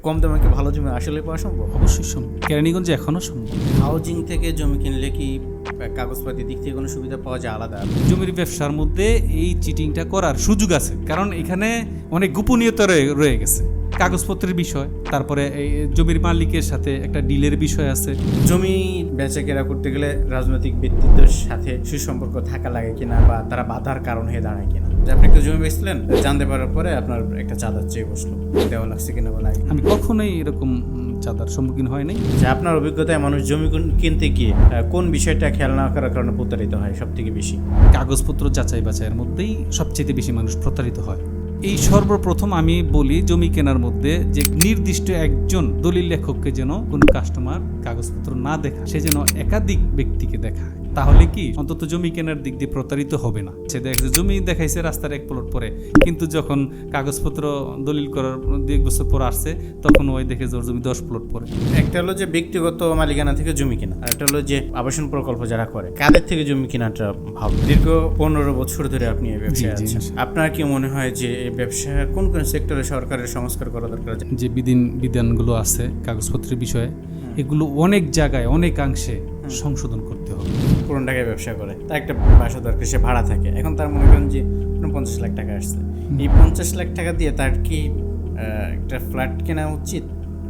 কম দামে কি ভালো জমি আসলে পাওয়া সম্ভব? অবশ্যই সম্ভব। কেরানীগঞ্জে এখনও সম্ভব। হাউজিং থেকে জমি কিনলে কি কাগজপাতির দিক থেকে কোনো সুবিধা পাওয়া যায় আলাদা? জমির ব্যবসার মধ্যে এই চিটিংটা করার সুযোগ আছে, কারণ এখানে অনেক গোপনীয়তা রয়ে গেছে। কাগজপত্রের বিষয়, তারপরে এই জমির মালিকের সাথে একটা ডিলের বিষয় আছে। জমি বেচা কেনা করতে গেলে রাজনৈতিক ব্যক্তিত্বের সাথে সুসম্পর্ক থাকা লাগে কিনা, বা তারা বাধার কারণ হয়ে দাঁড়ায় কিনা? যে আপনি একটা জমি বেচলেন, জানতে পারার পরে আপনার একটা চাঁদার চেয়ে বসলো, দেওয়া লাগছে কিনা বা লাগে? আমি কখনোই এরকম চাঁদার সম্মুখীন হয় নাই। যে আপনার অভিজ্ঞতায় মানুষ জমি কিনতে গিয়ে কোন বিষয়টা খেয়াল না করার কারণে প্রতারিত হয় সব থেকে বেশি? কাগজপত্র যাচাই বাছাইয়ের মধ্যেই সবচেয়ে বেশি মানুষ প্রতারিত হয়। এই সর্বপ্রথম আমি বলি, জমি কেনার মধ্যে যে নির্দিষ্ট একজন দলিল লেখককে যেন কোনো কাস্টমার কাগজপত্র না দেখা, সে যেন একাধিক ব্যক্তিকে দেখায়, তাহলে কি অন্তত জমি কেনার দিক দিয়ে প্রতারিত হবে না। সে দেখছে জমি দেখাইছে রাস্তার এক প্লট পরে, কিন্তু যখন কাগজপত্র দলিল করার 2 বছর পর আসছে, তখন ওই দেখে ওর জমি 10 প্লট পরে। একটা হলো যে ব্যক্তিগত মালিকানা থেকে জমি কেনা, আর একটা হলো যে আবাসন প্রকল্প যারা করে, কাদের থেকে জমি কেনাটা ভালো? দীর্ঘ 15 বছর ধরে আপনি এই ব্যবসায় আছেন, আপনার কি মনে হয় যে এই ব্যবসা কোন কোন সেক্টরে সরকারের সংস্কার করা দরকার? যে বিধানগুলো আছে কাগজপত্রের বিষয়ে, এগুলো অনেক জায়গায় অনেকাংশে সংশোধন করতে হবে। পুরনো টাকায় ব্যবসা করে, তার একটা বাসা দরকার, সে ভাড়া থাকে, এখন তার মনে করেন যে 50 লাখ টাকা আসছে, এই 50 লাখ টাকা দিয়ে তার কি একটা ফ্ল্যাট কেনা উচিত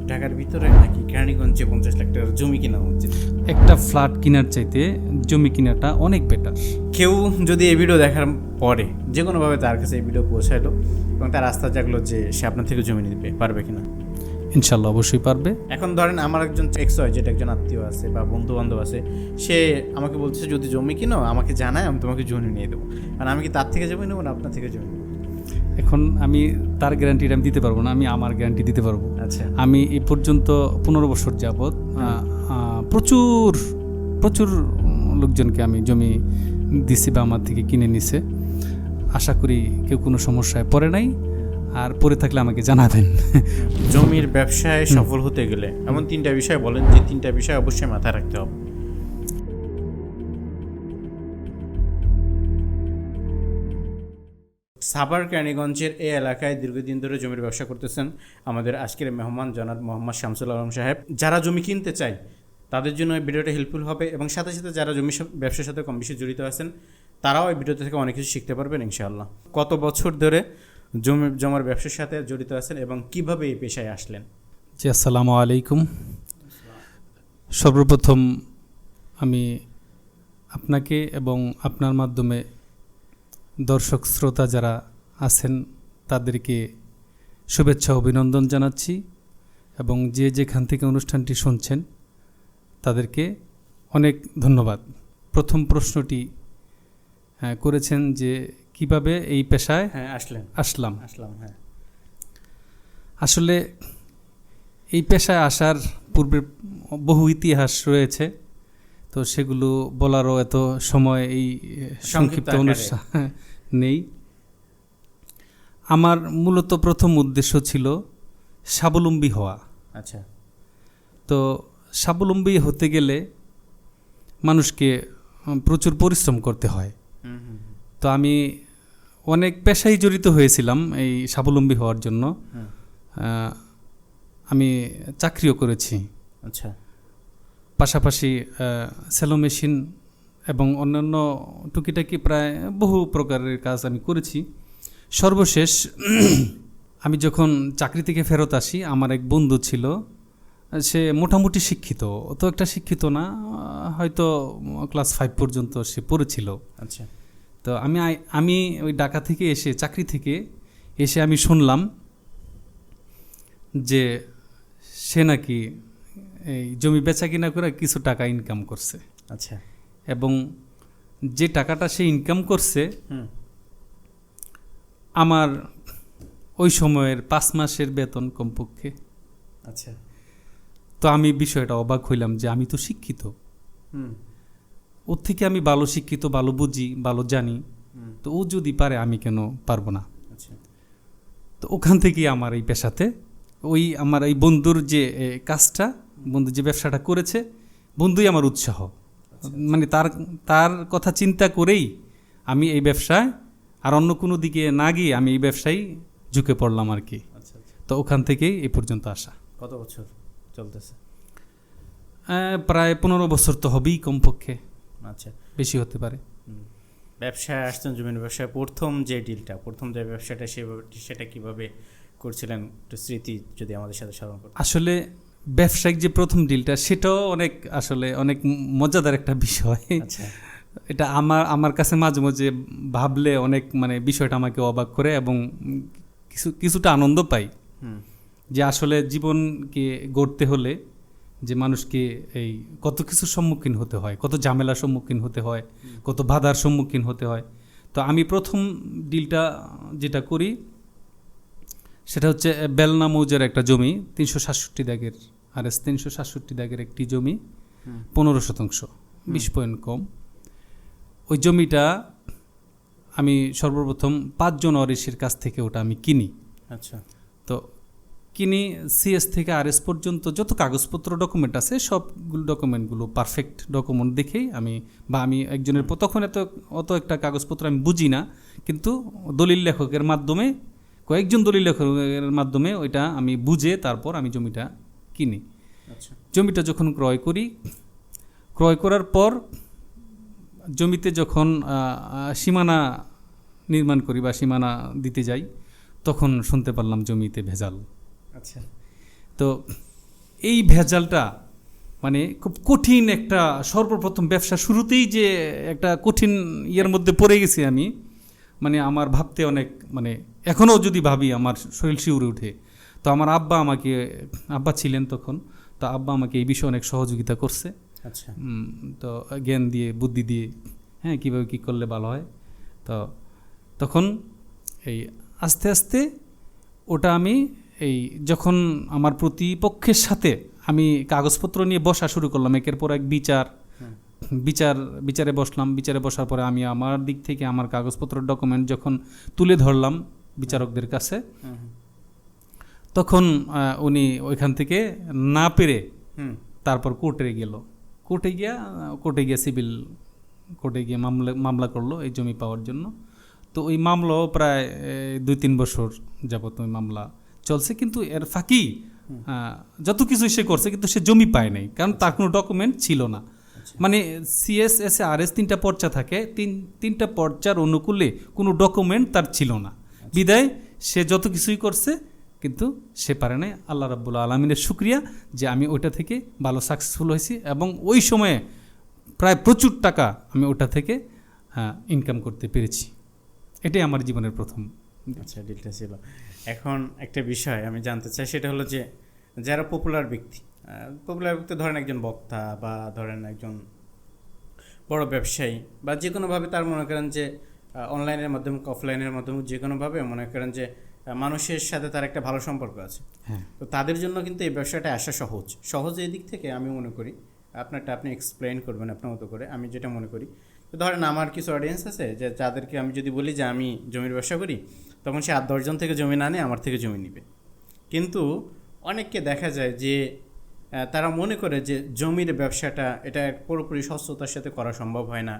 ঢাকার ভিতরে, নাকি কেরানীগঞ্জে 50 লাখ টাকার জমি কেনা উচিত? একটা ফ্ল্যাট কেনার চাইতে জমি কেনাটা অনেক বেটার। কেউ যদি এই ভিডিও দেখার পরে যে কোনোভাবে তার কাছে এই ভিডিও পৌঁছাইলো এবং তার আস্থা জাগলো যে সে আপনার থেকে জমি নিতে পারবে কিনা? ইনশাল্লাহ অবশ্যই পারবে। এখন ধরেন আমার একজন XY যেটা একজন আত্মীয় আছে বা বন্ধু বান্ধব আছে, সে আমাকে বলছে যদি জমি কিনো আমাকে জানায়, আমি তোমাকে জমি নিয়ে দেবো। কারণ আমি কি তার থেকে জমি নেবো না আপনার থেকে জমি নেবো? এখন আমি তার গ্যারান্টিটা আমি দিতে পারবো না, আমি আমার গ্যারান্টি দিতে পারবো। আচ্ছা, আমি এই পর্যন্ত 15 বছর যাবৎ প্রচুর প্রচুর লোকজনকে আমি জমি দিছি বা আমার থেকে কিনে নিছে। আশা করি কেউ কোনো সমস্যায় পড়ে নাই, আর পরে থাকলে আমাকে জানাবেন। জমির ব্যবসায় সফল হতে গেলে এমন 3টা বিষয় বলেন যে 3টা বিষয় অবশ্যই মাথায় রাখতে হবে। সাভার কেরানীগঞ্জের এই এলাকায় দীর্ঘদিন ধরে জমির ব্যবসা করতেছেন আমাদের আজকের মেহমান জনাব মোহাম্মদ শামসুল আলম সাহেব। যারা জমি কিনতে চায় তাদের জন্য এই ভিডিওটা হেল্পফুল হবে, এবং সাথে সাথে যারা জমি ব্যবসার সাথে কম বেশি জড়িত আছেন তারাও এই ভিডিওতে থেকে অনেক কিছু শিখতে পারবেন ইনশাআল্লাহ। কত বছর ধরে জমার ব্যবসার সাথে জড়িত আছেন এবং কিভাবে এই পেশায় আসলেন? জি, আসসালামু আলাইকুম। সর্বপ্রথম আমি আপনাকে এবং আপনার মাধ্যমে দর্শক শ্রোতা যারা আছেন তাদেরকে শুভেচ্ছা অভিনন্দন জানাচ্ছি, এবং যে যেখান থেকে অনুষ্ঠানটি শুনছেন তাদেরকে অনেক ধন্যবাদ। প্রথম প্রশ্নটি করেছেন যে কিভাবে এই পেশায় আসলাম। হ্যাঁ, আসলে এই পেশায় আসার পূর্বে বহু ইতিহাস রয়েছে, তো সেগুলো বলারও এত সময় এই সংক্ষিপ্ত অনুষ্ঠান নেই। আমার মূলত প্রথম উদ্দেশ্য ছিল স্বাবলম্বী হওয়া। আচ্ছা, তো স্বাবলম্বী হতে গেলে মানুষকে প্রচুর পরিশ্রম করতে হয়। তো আমি অনেক পেশায় জড়িত হয়েছিলাম এই স্বাবলম্বী হওয়ার জন্য। আমি চাকরিও করেছি। আচ্ছা, পাশাপাশি সেলো মেশিন এবং অন্যান্য টুকিটাকি প্রায় বহু প্রকারের কাজ আমি করেছি। সর্বশেষ আমি যখন চাকরি থেকে ফেরত আসি, আমার এক বন্ধু ছিল, সে মোটামুটি শিক্ষিত, অত একটা শিক্ষিত না, হয়তো ক্লাস 5 পর্যন্ত সে পড়েছিল। আচ্ছা, তো আমি ওই ঢাকা থেকে এসে, চাকরি থেকে এসে আমি শুনলাম যে সে নাকি এই জমি বেচা কিনা করে কিছু টাকা ইনকাম করছে। আচ্ছা, এবং যে টাকাটা সে ইনকাম করছে আমার ওই সময়ের 5 মাসের বেতন কমপক্ষে। আচ্ছা, তো আমি বিষয়টা অবাক হইলাম যে আমি তো শিক্ষিত, ওর থেকে আমি ভালো শিক্ষিত, ভালো বুঝি, ভালো জানি, তো ও যদি পারে আমি কেন পারবো না? আচ্ছা, তো ওখান থেকেই আমার এই পেশাতে, ওই আমার এই বন্ধুর যে কাজটা, বন্ধু যে ব্যবসাটা করেছে, বন্ধুই আমার উৎসাহ। মানে তার কথা চিন্তা করেই আমি এই ব্যবসায় আর অন্য কোনো দিকে না গিয়ে আমি এই ব্যবসায় ঝুঁকে পড়লাম আর কি। তো ওখান থেকেই এ পর্যন্ত আসা। কত বছর চলতেছে? প্রায় 15 বছর তো হবেই কমপক্ষে, আচ্ছা, বেশি হতে পারে। ব্যবসায় আসছেন, জমির ব্যবসায় প্রথম যে ডিলটা, প্রথম যে ব্যবসাটা সেটা কিভাবে করছিলেন, একটু স্মৃতি যদি আমাদের সাথে স্মরণ করতেন। আসলে ব্যবসায়িক যে প্রথম ডিলটা সেটাও অনেক মজাদার একটা বিষয়। আচ্ছা, এটা আমার কাছে মাঝে মাঝে ভাবলে অনেক বিষয়টা আমাকে অবাক করে এবং কিছুটা আনন্দ পাই যে আসলে জীবনকে গড়তে হলে যে মানুষকে এই কত কিছুর সম্মুখীন হতে হয়, কত ঝামেলার সম্মুখীন হতে হয়, কত বাধার সম্মুখীন হতে হয়। তো আমি প্রথম ডিলটা যেটা করি সেটা হচ্ছে বেলনা মৌজার একটা জমি, 367 দাগের RS 367 দাগের একটি জমি, 15%, 20 পয়েন্ট কম। ওই জমিটা আমি সর্বপ্রথম 5 জন ওয়ারিশের কাছ থেকে ওটা আমি কিনি। আচ্ছা, তো কিনি, CS থেকে RS পর্যন্ত যত কাগজপত্র ডকুমেন্ট আছে সবগুলো ডকুমেন্টগুলো পারফেক্ট ডকুমেন্ট দেখেই আমি একজনের তখন অত একটা কাগজপত্র আমি বুঝি না, কিন্তু দলিল লেখকের মাধ্যমে, কয়েকজন দলিল লেখকের মাধ্যমে ওইটা আমি বুঝে তারপর আমি জমিটা কিনি। আচ্ছা, জমিটা যখন ক্রয় করার পর জমিতে যখন সীমানা নির্মাণ করি বা সীমানা দিতে যাই, তখন শুনতে পারলাম জমিতে ভেজাল। আচ্ছা, তো এই ভেজালটা খুব কঠিন একটা, সর্বপ্রথম ব্যবসা শুরুতেই যে একটা কঠিন ইয়ের মধ্যে পড়ে গেছি আমি, আমার ভাবতে অনেক এখনও যদি ভাবি আমার শরীর শিউরে উঠে। তো আমার আব্বা ছিলেন তখন, তো আব্বা আমাকে এই বিষয়ে অনেক সহযোগিতা করছে। আচ্ছা, তো জ্ঞান দিয়ে, বুদ্ধি দিয়ে, হ্যাঁ, কীভাবে কী করলে ভালো হয়। তো তখন এই আস্তে আস্তে ওটা আমি যখন আমার প্রতিপক্ষের সাথে আমি কাগজপত্র নিয়ে বসা শুরু করলাম, একের পর এক বিচারে বসলাম। বিচারে বসার পরে আমি আমার দিক থেকে আমার কাগজপত্র ডকুমেন্ট যখন তুলে ধরলাম বিচারকদের কাছে, তখন উনি ওইখান থেকে না পেরে তারপর কোর্টে গিয়ে সিভিল কোর্টে গিয়ে মামলা করলো এই জমি পাওয়ার জন্য। তো ওই মামলাও প্রায় 2-3 বছর যাবত ওই মামলা চলছে, কিন্তু এর ফাঁকি যত কিছু সে করছে কিন্তু সে জমি পায় নাই, কারণ তার কোনো ডকুমেন্ট ছিল না। CS এসে RS 3টা পর্চা থাকে, 3টা পর্চার অনুকূলে কোনো ডকুমেন্ট তার ছিল না, বিদায় সে যত কিছুই করছে কিন্তু সে পারে নাই। আল্লাহ রাব্বুল আলামিনের শুকরিয়া যে আমি ওইটা থেকে ভালো সাকসেসফুল হয়েছি এবং ওই সময়ে প্রায় প্রচুর টাকা আমি ওটা থেকে ইনকাম করতে পেরেছি। এটাই আমার জীবনের প্রথম। আচ্ছা, ডিলটা ছিল। এখন একটা বিষয় আমি জানতে চাই, সেটা হলো যে যারা পপুলার ব্যক্তি ধরেন একজন বক্তা বা ধরেন একজন বড় ব্যবসায়ী বা যে কোনোভাবে তার মনে করেন যে অনলাইনের মাধ্যমে, অফলাইনের মাধ্যমে যে কোনোভাবে মনে করেন যে মানুষের সাথে তার একটা ভালো সম্পর্ক আছে, তো তাদের জন্য কিন্তু এই ব্যবসাটা আসা সহজ এই দিক থেকে আমি মনে করি। আপনি এক্সপ্লেইন করবেন আপনার মতো করে। আমি যেটা মনে করি, তো ধরেন আমার কিছু অডিয়েন্স আছে যে যাদেরকে আমি যদি বলি যে আমি জমির ব্যবসা করি, তখন সে 8-10 জন থেকে জমি না নিয়ে আমার থেকে জমি নিবে। কিন্তু অনেককে দেখা যায় যে তারা মনে করে যে জমির ব্যবসাটা এটা পুরোপুরি স্বচ্ছতার সাথে করা সম্ভব হয় না,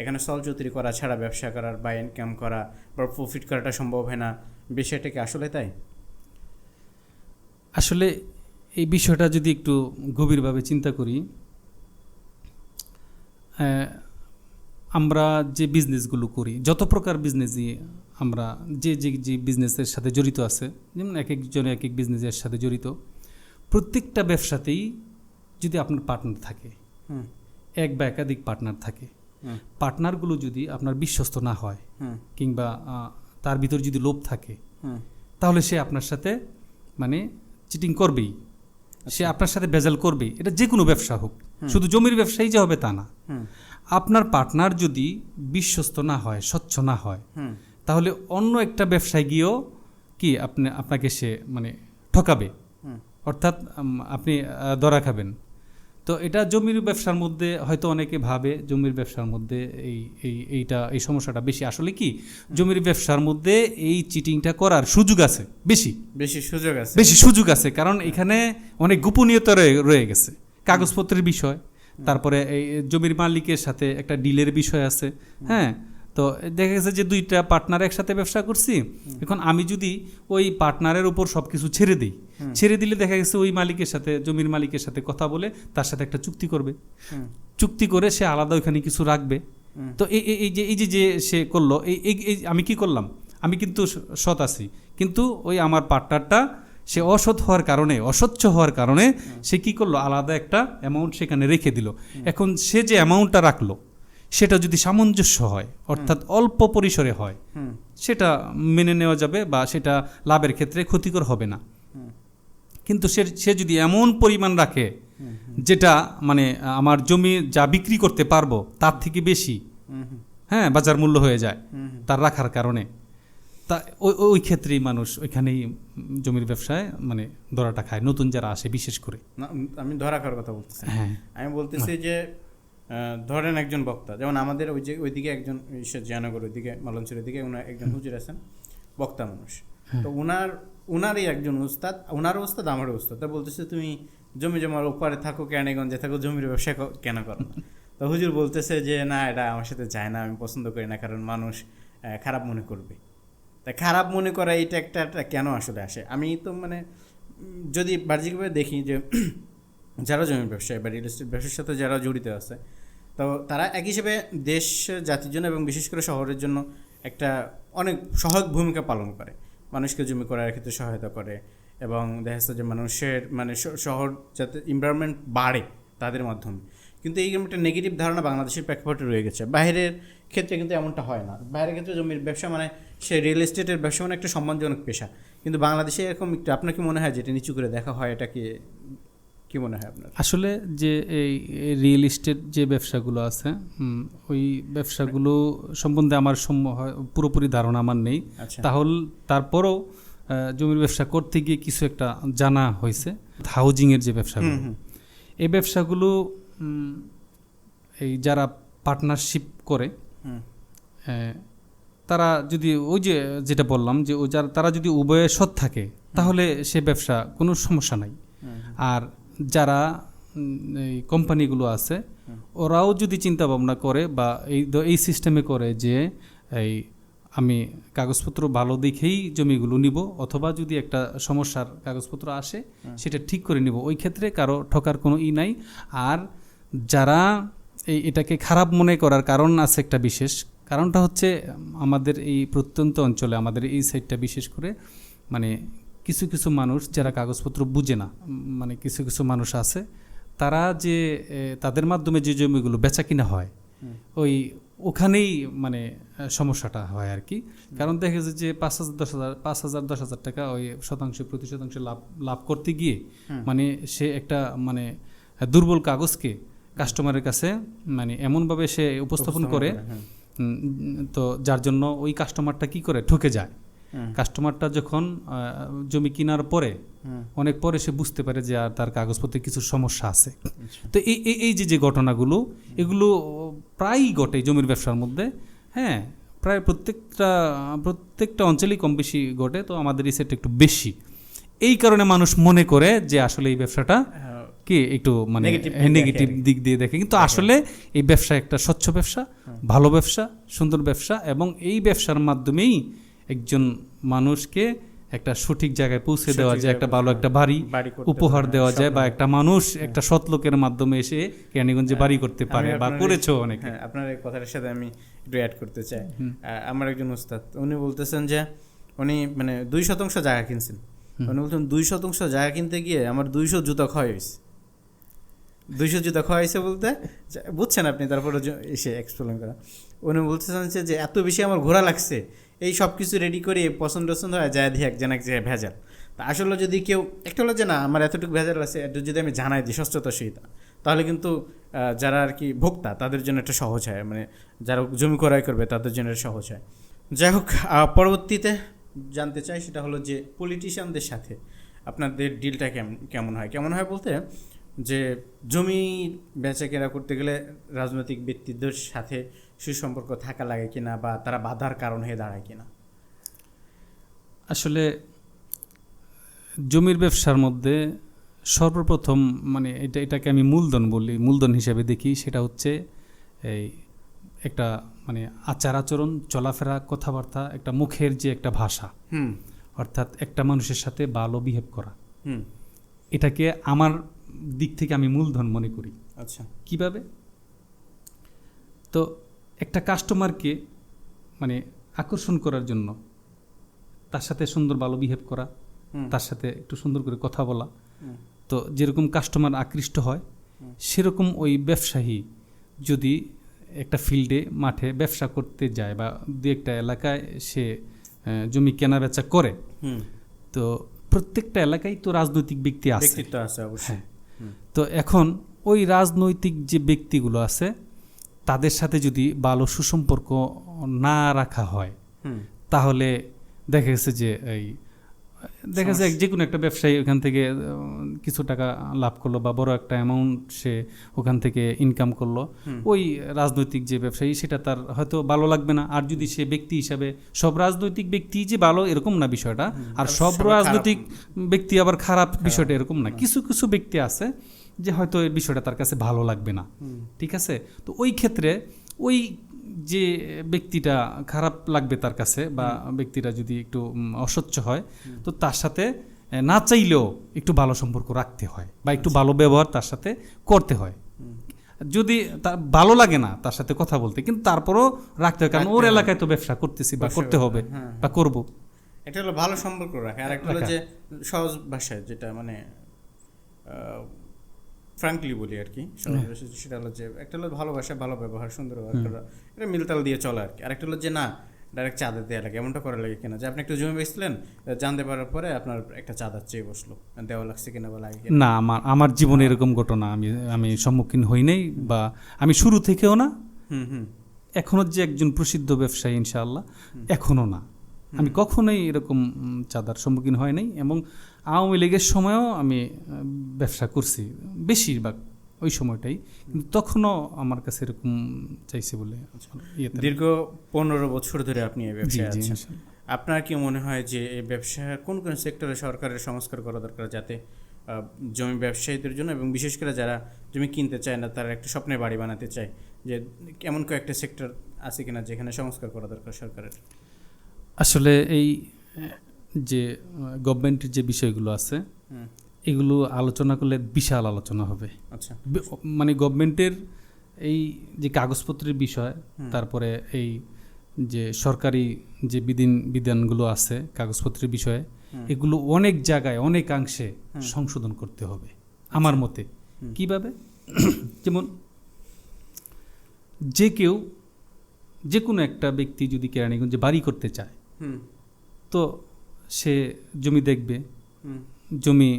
এখানে চলচৌতুরি করা ছাড়া ব্যবসা করার বা ইনকাম করা বা প্রফিট করাটা সম্ভব হয় না। বিষয়টা কি আসলে তাই? আসলে এই বিষয়টা যদি একটু গভীরভাবে চিন্তা করি, আমরা যে বিজনেসগুলো করি, যত প্রকার বিজনেসই আমরা যে বিজনেসের সাথে জড়িত আছে, যেমন এক একজনে এক এক বিজনেসের সাথে জড়িত, প্রত্যেকটা ব্যবসাতেই যদি আপনার পার্টনার থাকে, এক বা একাধিক পার্টনার থাকে, পার্টনারগুলো যদি আপনার বিশ্বস্ত না হয় কিংবা তার ভিতর যদি লোভ থাকে, তাহলে সে আপনার সাথে চিটিং করবেই, সে আপনার সাথে ভেজাল করবেই। এটা যে কোনো ব্যবসা হোক, শুধু জমির ব্যবসায়ী যে হবে তা না। আপনার পার্টনার যদি বিশ্বস্ত না হয়, স্বচ্ছ না হয়, তাহলে অন্য একটা ব্যবসায় গিয়েও কি আপনাকে সে ঠকাবে, অর্থাৎ আপনি ধরা খাবেন। তো এটা জমির ব্যবসার মধ্যে হয়তো অনেকে ভাবে জমির ব্যবসার মধ্যে এই সমস্যাটা বেশি। আসলে কি, জমির ব্যবসার মধ্যে এই চিটিংটা করার সুযোগ আছে, বেশি সুযোগ আছে, কারণ এখানে অনেক গোপনীয়তা রয়ে গেছে, কাগজপত্রের বিষয়, তারপরে এই জমির মালিকের সাথে একটা ডিলের বিষয় আছে, হ্যাঁ, তো দেখা গেছে যে দুইটা পার্টনার একসাথে ব্যবসা করছি, এখন আমি যদি ওই পার্টনারের উপর সব কিছু ছেড়ে দিই, ছেড়ে দিলে দেখা গেছে ওই মালিকের সাথে, জমির মালিকের সাথে কথা বলে তার সাথে একটা চুক্তি করবে, চুক্তি করে সে আলাদা ওইখানে কিছু রাখবে। তো এই যে সে করলো, এই আমি কি করলাম, আমি কিন্তু সৎ আছি, কিন্তু ওই আমার পার্টনারটা সে অসৎ হওয়ার কারণে, অস্বচ্ছ হওয়ার কারণে সে কি করলো, আলাদা একটা অ্যামাউন্ট সেখানে রেখে দিল। এখন সে যে অ্যামাউন্টটা রাখলো সেটা যদি সামঞ্জস্য হয়, অর্থাৎ অল্প পরিসরে হয়, সেটা মেনে নেওয়া যাবে বা সেটা লাভের ক্ষেত্রে ক্ষতিকর হবে না। কিন্তু সে যদি এমন পরিমাণ রাখে যেটা মানে আমার জমি যা বিক্রি করতে পারবো তার থেকে বেশি, হ্যাঁ, বাজার মূল্য হয়ে যায় তার রাখার কারণে, তা ওই ক্ষেত্রেই মানুষ ওইখানেই জমির ব্যবসায় মানে ধরাটা খায়, নতুন যারা আসে বিশেষ করে। আমি ধরা খাওয়ার কথা বলতেছি, হ্যাঁ, আমি বলতেছি যে ধরেন একজন বক্তা, যেমন আমাদের ওইদিকে একজন জয়নগর ওইদিকে মালঞ্চের ওইদিকে একজন হুজুর আছেন, বক্তা মানুষ। তো উনারই একজন উস্তাদ, উনারও উস্তাদ আমারও উস্তাদ, তা বলতেছে তুমি জমি জমার ওপারে থাকো, কেরানীগঞ্জে থাকো, জমির ব্যবসা কেন করো না? তো হুজুর বলতেছে যে না, এটা আমার সাথে যায় না, আমি পছন্দ করি না, কারণ মানুষ খারাপ মনে করবে। তা খারাপ মনে করা এটা একটা কেন আসলে আসে? আমি তো মানে যদি বাহ্যিকভাবে দেখি যে যারা জমির ব্যবসায় বা রিয়েল এস্টেট ব্যবসার সাথে যারা জড়িত আছে, তো তারা এক হিসেবে দেশ জাতির জন্য এবং বিশেষ করে শহরের জন্য একটা অনেক সহায়ক ভূমিকা পালন করে, মানুষকে জমি করার ক্ষেত্রে সহায়তা করে, এবং দেখা যাচ্ছে যে মানুষের মানে শহর যাতে এনভায়রনমেন্ট বাড়ে তাদের মাধ্যমে। কিন্তু এই একটা নেগেটিভ ধারণা বাংলাদেশের প্রেক্ষাপটে রয়ে গেছে। বাইরের ক্ষেত্রে কিন্তু এমনটা হয় না। বাইরের ক্ষেত্রে জমির ব্যবসা মানে সে রিয়েল এস্টেটের ব্যবসা মানে একটা সম্মানজনক পেশা, কিন্তু বাংলাদেশে এরকম একটু আপনার কি মনে হয় যেটা নিচু করে দেখা হয়? এটা কি মনে হয় আপনার? আসলে যে এই রিয়েল এস্টেট যে ব্যবসাগুলো আছে, ওই ব্যবসাগুলো সম্বন্ধে আমার পুরোপুরি ধারণা আমার নেই। তাহলে তারপরও জমির ব্যবসা করতে গিয়ে কিছু একটা জানা হয়েছে। হাউজিংয়ের যে ব্যবসাগুলো, এই ব্যবসাগুলো এই যারা পার্টনারশিপ করে তারা যদি ওই যে যেটা বললাম যে তারা যদি উভয়ে সৎ থাকে তাহলে সে ব্যবসা কোনো সমস্যা নাই। আর যারা এই কোম্পানিগুলো আছে ওরাও যদি চিন্তা ভাবনা করে বা এই সিস্টেমে করে যে এই আমি কাগজপত্র ভালো দেখেই জমিগুলো নিব, অথবা যদি একটা সমস্যার কাগজপত্র আসে সেটা ঠিক করে নিব, ওই ক্ষেত্রে কারো ঠকার কোনো নাই। আর যারা এটাকে খারাপ মনে করার কারণ আছে একটা বিশেষ কারণটা হচ্ছে আমাদের এই প্রত্যন্ত অঞ্চলে, আমাদের এই সাইডটা বিশেষ করে মানে কিছু কিছু মানুষ যারা কাগজপত্র বুঝে না, মানে কিছু কিছু মানুষ আছে তারা যে তাদের মাধ্যমে যে জমিগুলো বেচা কিনা হয় ওখানেই মানে সমস্যাটা হয় আর কি। কারণ দেখা যায় যে 5,000-10,000 টাকা ওই প্রতি শতাংশ লাভ করতে গিয়ে মানে সে একটা মানে দুর্বল কাগজকে কাস্টমারের কাছে মানে এমনভাবে সে উপস্থাপন করে, তো যার জন্য ওই কাস্টমারটা কি করে ঠকে যায়। কাস্টমারটা যখন জমি কেনার পরে অনেক পরে সে বুঝতে পারে যে আর তার কাগজপত্রে কিছু সমস্যা আছে। তো এই যে ঘটনাগুলো এগুলো প্রায়ই ঘটে জমির ব্যবসার মধ্যে, হ্যাঁ, প্রায় প্রত্যেকটা অঞ্চলেই কম বেশি ঘটে। তো আমাদের এই সেটটা একটু বেশি, এই কারণে মানুষ মনে করে যে আসলে এই ব্যবসাটা কি একটু মানে নেগেটিভ দিক দিয়ে দেখে, কিন্তু আসলে এই ব্যবসা একটা স্বচ্ছ ব্যবসা, ভালো ব্যবসা, সুন্দর ব্যবসা, এবং এই ব্যবসার মাধ্যমেই একজন মানুষকে একটা সঠিক জায়গায় পৌঁছে দেওয়া যায়, একটা ভালো একটা বাড়ি উপহার দেওয়া যায়, বা একটা মানুষ একটা সৎ লোকের মাধ্যমে এসে কেরানীগঞ্জে বাড়ি করতে পারে বা করেছো অনেকে। আপনার এই কথাটার সাথে আমি একটু অ্যাড করতে চাই। আমার একজন উস্তাদ উনি বলতেছেন যে উনি মানে 2% জায়গা কিনছেন, উনি বলছেন 2% জায়গা কিনতে গিয়ে আমার 200 জুতা ক্ষয় হয়েছে। 200 জুতা ক্ষয় হয়েছে বলতে বুঝছেন আপনি, তারপরে এসে এক্সপ্লেন করা। উনি বলতেছেন যে এত বেশি আমার ঘোরা লাগছে, এই সব কিছু রেডি করে পছন্দ হয় যায় দিয়ে এক জায়গায় ভেজাল। তা আসলে যদি কেউ একটা হলো যে না আমার এতটুকু ভেজাল আছে, একটু যদি আমি জানাই দিই স্বচ্ছতার সহিত, তাহলে কিন্তু যারা আর কি ভোক্তা তাদের জন্য একটা সহজ হয়, মানে যারা জমি ক্রয় করবে তাদের জন্য একটা সহজ হয়। যাই হোক, পরবর্তীতে জানতে চাই সেটা হলো যে পলিটিশিয়ানদের সাথে আপনাদের ডিলটা কেমন হয় বলতে যে জমি বেচা কেনা করতে গেলে রাজনৈতিক ব্যক্তিদের সাথে সুসম্পর্ক থাকা লাগে কিনা, বা তারা বাধার কারণ হয়ে দাঁড়ায় কিনা? আসলে জমির ব্যবসার মধ্যে সর্বপ্রথম মানে এটাকে আমি মূলধন বলি, মূলধন হিসেবে দেখি, সেটা হচ্ছে এই একটা মানে আচার আচরণ, চলাফেরা, কথাবার্তা, একটা মুখের যে একটা ভাষা, অর্থাৎ একটা মানুষের সাথে ভালো বিহেভ করা, এটাকে আমার দিক থেকে আমি মূলধন মনে করি। আচ্ছা, কিভাবে? তো একটা কাস্টমারকে মানে আকর্ষণ করার জন্য তার সাথে সুন্দর ভালো বিহেভ করা, তার সাথে একটু সুন্দর করে কথা বলা। তো যেরকম কাস্টমার আকৃষ্ট হয়, সেরকম ওই ব্যবসায়ী যদি একটা ফিল্ডে মাঠে ব্যবসা করতে যায় বা দু একটা এলাকায় সে জমি কেনা বেচা করে, তো প্রত্যেকটা এলাকায় তো রাজনৈতিক ব্যক্তি আছে, অবশ্যই। তো এখন ওই রাজনৈতিক যে ব্যক্তিগুলো আছে তাদের সাথে যদি ভালো সুসম্পর্ক না রাখা হয়, তাহলে দেখা গেছে যে যে কোনো একটা ব্যবসায়ী ওখান থেকে কিছু টাকা লাভ করলো বা বড় একটা অ্যামাউন্ট সে ওখান থেকে ইনকাম করলো, ওই রাজনৈতিক যে ব্যবসায়ী সেটা তার হয়তো ভালো লাগবে না। আর যদি সে ব্যক্তি হিসাবে, সব রাজনৈতিক ব্যক্তি যে ভালো এরকম না বিষয়টা, আর সব রাজনৈতিক ব্যক্তি আবার খারাপ বিষয়টা এরকম না। কিছু কিছু ব্যক্তি আছে যে হয়তো এই বিষয়টা তার কাছে ভালো লাগবে না, ঠিক আছে? তো ওই ক্ষেত্রে ওই যে ব্যক্তিটা খারাপ লাগবে তার কাছে, বা ব্যক্তিটা যদি একটু অস্বচ্ছ হয়, তো তার সাথে না চাইলেও একটু ভালো সম্পর্ক রাখতে হয় বা একটু ভালো ব্যবহার তার সাথে করতে হয়। যদি তার ভালো লাগে না তার সাথে কথা বলতে, কিন্তু তারপরও রাখতে হয়, কারণ ওর এলাকায় তো ব্যবসা করতেছি বা করতে হবে বা করব। এটা হলো ভালো সম্পর্ক রাখা। আর একটা হলো যে সহজ ভাষায় যেটা মানে ফ্রাঙ্কলি বলি আর কি, সেটা হলো যে একটা হলো ভালোবাসা, ভালো ব্যবহার, সুন্দর ব্যবহার করা, এটা মিলতাল দিয়ে চলা আর কি। আরেকটা হলো যে না ডাইরেক্ট চাঁদা দেওয়া লাগে, এমনটা করা লাগে কিনা যে আপনি একটু জমি বেচলেন, জানতে পারার পরে আপনার একটা চাঁদা চেয়ে বসলো, দেওয়া লাগছে কিনা বা লাগে না। আমার জীবনে এরকম ঘটনা আমি সম্মুখীন হই নাই, বা আমি শুরু থেকেও না, এখনো যে একজন প্রসিদ্ধ ব্যবসায়ী ইনশাআল্লাহ এখনো না, আমি কখনোই এরকম চাঁদার সম্মুখীন হয় নাই। এবং আওয়ামী লীগের সময়ও আমি ব্যবসা করছি বেশিরভাগ ওই সময়টাই, কিন্তু তখনও আমার কাছে এরকম চাইছে বলে। দীর্ঘ 15 বছর ধরে আপনি এই ব্যবসায় আছেন, আপনার কি মনে হয় যে এই ব্যবসার কোন কোন সেক্টরে সরকারের সংস্কার করা দরকার, যাতে জমি ব্যবসায়ীদের জন্য এবং বিশেষ করে যারা জমি কিনতে চায় না, তারা একটা স্বপ্নের বাড়ি বানাতে চায়, যে এমন কয়েকটা সেক্টর আছে কিনা যেখানে সংস্কার করা দরকার সরকারের? আসলে এই যে গভর্নমেন্টের যে বিষয়গুলো আছে, এগুলো আলোচনা করলে বিশাল আলোচনা হবে। আচ্ছা, মানে গভর্নমেন্টের এই যে কাগজপত্রের বিষয়, তারপরে এই যে সরকারি যে বিধানগুলো আছে কাগজপত্রের বিষয়ে, এগুলো অনেক জায়গায় অনেকাংশে সংশোধন করতে হবে আমার মতে। কিভাবে? যেমন যে কোনো একটা ব্যক্তি যদি কেরানীগঞ্জে বাড়ি করতে চায়, তো সে জমি দেখবে, জমি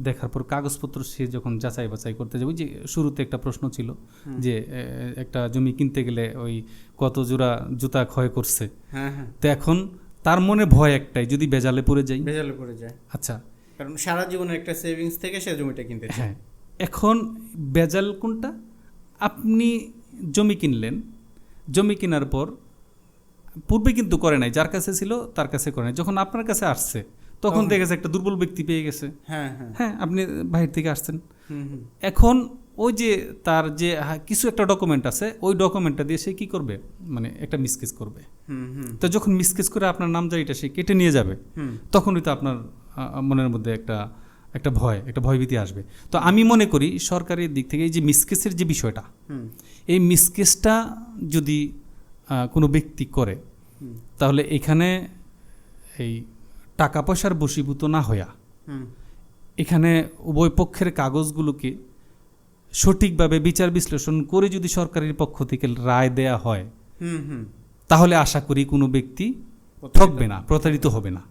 দেখার পর কাগজপত্র সে যখন যাচাই বাছাই করতে যাবে, যে শুরুতে একটা প্রশ্ন ছিল যে একটা জমি কিনতে গেলে ওই কত জোড়া জুতা ক্ষয় করছে, তো এখন তার মনে ভয় একটাই, যদি বেজালে পড়ে যায়। আচ্ছা, কারণ সারা জীবনের একটা সেভিংস থেকে সে জমিটা কিনতে চায়। এখন বেজাল কোনটা? আপনি জমি কিনলেন, জমি কেনার পর পূর্বে কিন্তু করে নাই, যার কাছে ছিল তার কাছে করে নাই, যখন আপনার কাছে আসছে তখন দেখেছে একটা দুর্বল ব্যক্তি পেয়ে গেছে। হ্যাঁ, আপনি বাহির থেকে আসছেন, এখন ওই যে তার যে কিছু একটা ডকুমেন্ট আছে, ওই ডকুমেন্টটা দিয়ে সে কি করবে, মানে একটা মিসকেজ করবে। তো যখন মিসকেজ করে আপনার নামজারিটা সে কেটে নিয়ে যাবে, তখনই তো আপনার মনের মধ্যে একটা ভয়ভীতি আসবে। তো আমি মনে করি সরকারের দিক থেকে এই যে মিসকেসের যে বিষয়টা, এই মিসকেসটা যদি কোনো ব্যক্তি করে, তাহলে এখানে এই টাকা পয়সার বশীভূত না হইয়া এখানে উভয় পক্ষের কাগজগুলোকে সঠিকভাবে বিচার বিশ্লেষণ করে যদি সরকারের পক্ষ থেকে রায় দেয়া হয়, তাহলে আশা করি কোনো ব্যক্তি ঠকবে না, প্রতারিত হবে না।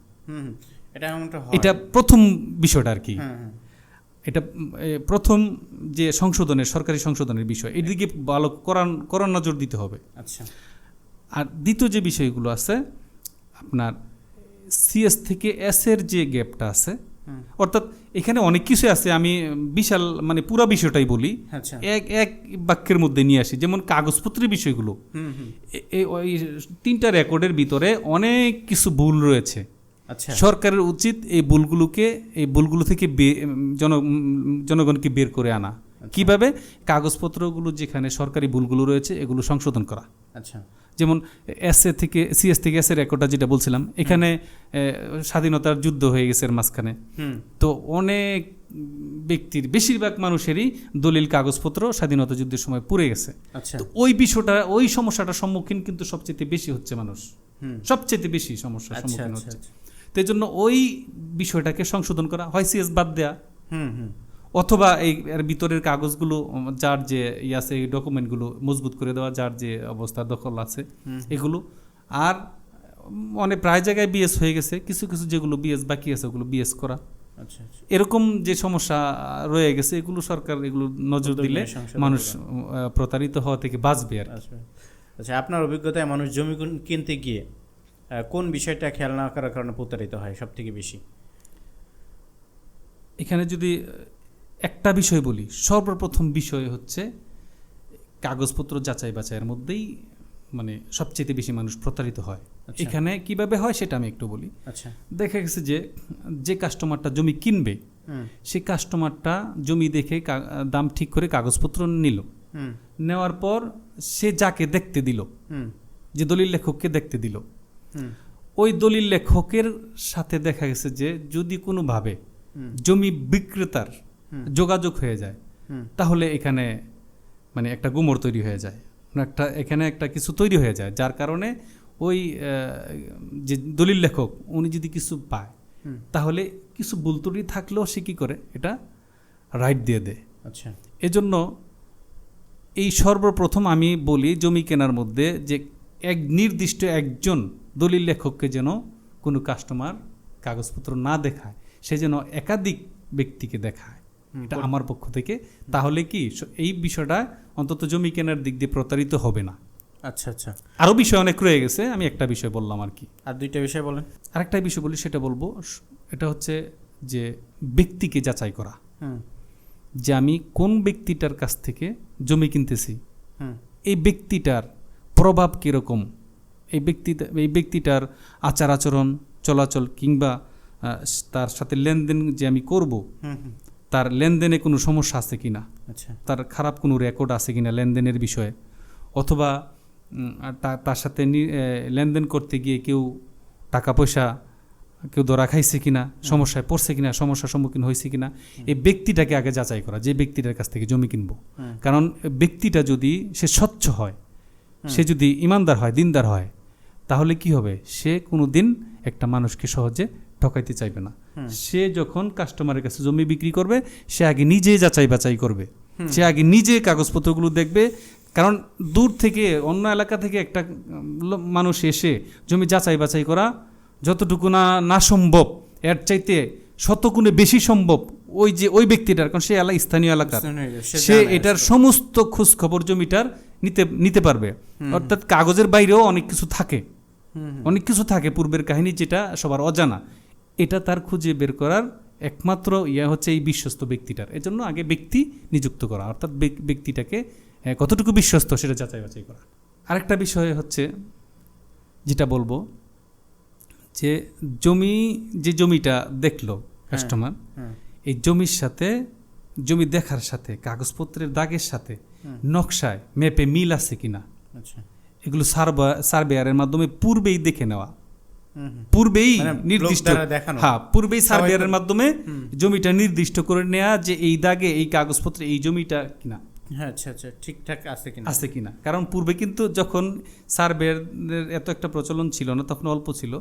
এটা প্রথম বিষয়টা আর কি। এটা প্রথম যে সরকারি সংশোধনের বিষয়, এদিকে ভালো করার নজর দিতে হবে। আচ্ছা, আর দ্বিতীয় যে বিষয়গুলো আছে, আপনার সিএস থেকে এস এর যে গ্যাপটা আছে, অর্থাৎ এখানে অনেক কিছু আছে, আমি বিশাল মানে পুরো বিষয়টাই বলি, এক বাক্যের মধ্যে নিয়ে আসি। যেমন কাগজপত্রের বিষয়গুলো, ওই 3টা রেকর্ডের ভিতরে অনেক কিছু ভুল রয়েছে। সরকারের উচিত এই ভুলগুলো থেকে জনগণকে বের করে আনা। কিভাবে? কাগজপত্রগুলো যেখানে সরকারি ভুলগুলো রয়েছে এগুলো সংশোধন করা। আচ্ছা যেমন সিএস থেকে এস এর রেকর্ডটা যেটা বলছিলাম, এখানে স্বাধীনতার যুদ্ধ হয়ে গেছে এর মাঝখানে। তো অনেক ব্যক্তির, বেশিরভাগ মানুষেরই দলিল কাগজপত্র স্বাধীনতা যুদ্ধের সময় পুড়ে গেছে। আচ্ছা তো ওই সমস্যাটার সম্মুখীন কিন্তু সবচেয়ে বেশি হচ্ছে মানুষ, সবচেয়ে বেশি সমস্যার সম্মুখীন হচ্ছে। তো এই জন্য ওই বিষয়টাকে সংশোধন করা হয়, সিএস বাদ দেয়া, অথবা এর ভিতরের কাগজগুলো যার যে আছে, এই ডকুমেন্টগুলো মজবুত করে দেওয়া, যার যে অবস্থা দখল আছে এগুলো। আর প্রায় জায়গায় বিএস হয়ে গেছে, কিছু কিছু যেগুলো বিএস বাকি আছে ওগুলো বিএস করা। আচ্ছা এরকম যে সমস্যা রয়ে গেছে এগুলো সরকার এগুলো নজর দিলে মানুষ প্রতারিত হওয়া থেকে বাঁচবে আর কি। আচ্ছা, আপনার অভিজ্ঞতায় মানুষ জমি কিনতে গিয়ে কোন বিষয়টা খেয়াল না করার কারণে প্রতারিত হয় সব থেকে বেশি? এখানে যদি একটা বিষয় বলি, সর্বপ্রথম বিষয় হচ্ছে কাগজপত্র যাচাই বাছাইয়ের মধ্যেই সবচেয়ে বেশি মানুষ প্রতারিত হয়। এখানে কিভাবে হয় সেটা আমি একটু বলি। আচ্ছা, দেখা গেছে যে কাস্টমারটা জমি কিনবে, সেই কাস্টমারটা জমি দেখে দাম ঠিক করে কাগজপত্র নিল, নেওয়ার পর সে যাকে দেখতে দিল, যে দলিল লেখককে দেখতে দিল, ওই দলিল লেখকের সাথে দেখা গেছে যে যদি কোনোভাবে জমি বিক্রেতার যোগাযোগ হয়ে যায়, তাহলে এখানে একটা গুমর তৈরি হয়ে যায়, এখানে একটা কিছু তৈরি হয়ে যায়, যার কারণে ওই যে দলিল লেখক উনি যদি কিছু পায়, তাহলে কিছু ভুল ত্রুটি থাকলেও সে কী করে, এটা রাইট দিয়ে দেয়। আচ্ছা, এজন্য এই সর্বপ্রথম আমি বলি জমি কেনার মধ্যে যে নির্দিষ্ট একজন দলিল লেখককে যেন কোনো কাস্টমার কাগজপত্র না দেখায়, সে যেন একাধিক ব্যক্তিকে দেখায়, এটা আমার পক্ষ থেকে। তাহলে কি এই বিষয়টা অন্তত জমি কেনার দিক দিয়ে প্রতারিত হবে না। আচ্ছা আচ্ছা, আরও বিষয় অনেক রয়ে গেছে, আমি একটা বিষয় বললাম আর কি। আর দুইটা বিষয় বলেন। আরেকটা বিষয় বলি, সেটা বলবো, এটা হচ্ছে যে ব্যক্তিকে যাচাই করা, যে আমি কোন ব্যক্তিটার কাছ থেকে জমি কিনতেছি, এই ব্যক্তিটার প্রভাব কীরকম, এই ব্যক্তিটার আচার আচরণ, চলাচল, কিংবা তার সাথে লেনদেন যে আমি করব, তার লেনদেনে কোনো সমস্যা আছে কিনা, তার খারাপ কোনো রেকর্ড আছে কিনা লেনদেনের বিষয়ে, অথবা তার সাথে লেনদেন করতে গিয়ে কেউ টাকা পয়সা কেউ ধরা খাইছে কিনা, সমস্যায় পড়ছে কিনা, সমস্যার সম্মুখীন হয়েছে কিনা, এই ব্যক্তিটাকে আগে যাচাই করা, যে ব্যক্তিটার কাছ থেকে জমি কিনবো। কারণ ব্যক্তিটা যদি সে স্বচ্ছ হয়, সে যদি ইমানদার হয়, দিনদার হয়, তাহলে কি হবে, সে কোনো দিন একটা মানুষকে সহজে ঠকাইতে চাইবে না। সে যখন কাস্টমারের কাছে জমি বিক্রি করবে, সে আগে নিজে যাচাই বাছাই করবে, সে আগে নিজে কাগজপত্রগুলো দেখবে। কারণ দূর থেকে, অন্য এলাকা থেকে একটা মানুষ এসে জমি যাচাই বাছাই করা যতটুকু না সম্ভব, এর চাইতে শতগুণে বেশি সম্ভব ওই ব্যক্তিটার, কারণ সে স্থানীয় এলাকার, সে এটার সমস্ত খোঁজ খবর জমিটার নিতে পারবে। অর্থাৎ কাগজের বাইরেও অনেক কিছু থাকে পূর্বের কাহিনী, যেটা সবার অজানা, এটা তার খুঁজে বের করার একমাত্র হচ্ছে এই বিশ্বস্ত ব্যক্তিটার। এজন্য আগে ব্যক্তি নিযুক্ত করা, অর্থাৎ ব্যক্তিটাকে কতটুকু বিশ্বস্ত সেটা যাচাই বাছাই করা। আরেকটা বিষয় হচ্ছে যেটা বলবো, যে জমিটা দেখলো কাস্টমার, এই জমি দেখার সাথে কাগজপত্রের দাগের সাথে নকশায় ম্যাপে মিল আছে কিনা, এগুলো সার্ভেয়ারের মাধ্যমে পূর্বেই দেখে নেওয়া, পূর্বেই নির্দিষ্ট, পূর্বেই সার্ভেয়ারের মাধ্যমে জমিটা নির্দিষ্ট করে নেওয়া, যে এই দাগে এই কাগজপত্রে এই জমিটা কিনা, আচ্ছা আচ্ছা, ঠিকঠাক আছে কিনা। কারণ পূর্বে কিন্তু যখন সার্ভের এত একটা প্রচলন ছিল না, তখন অল্প ছিল,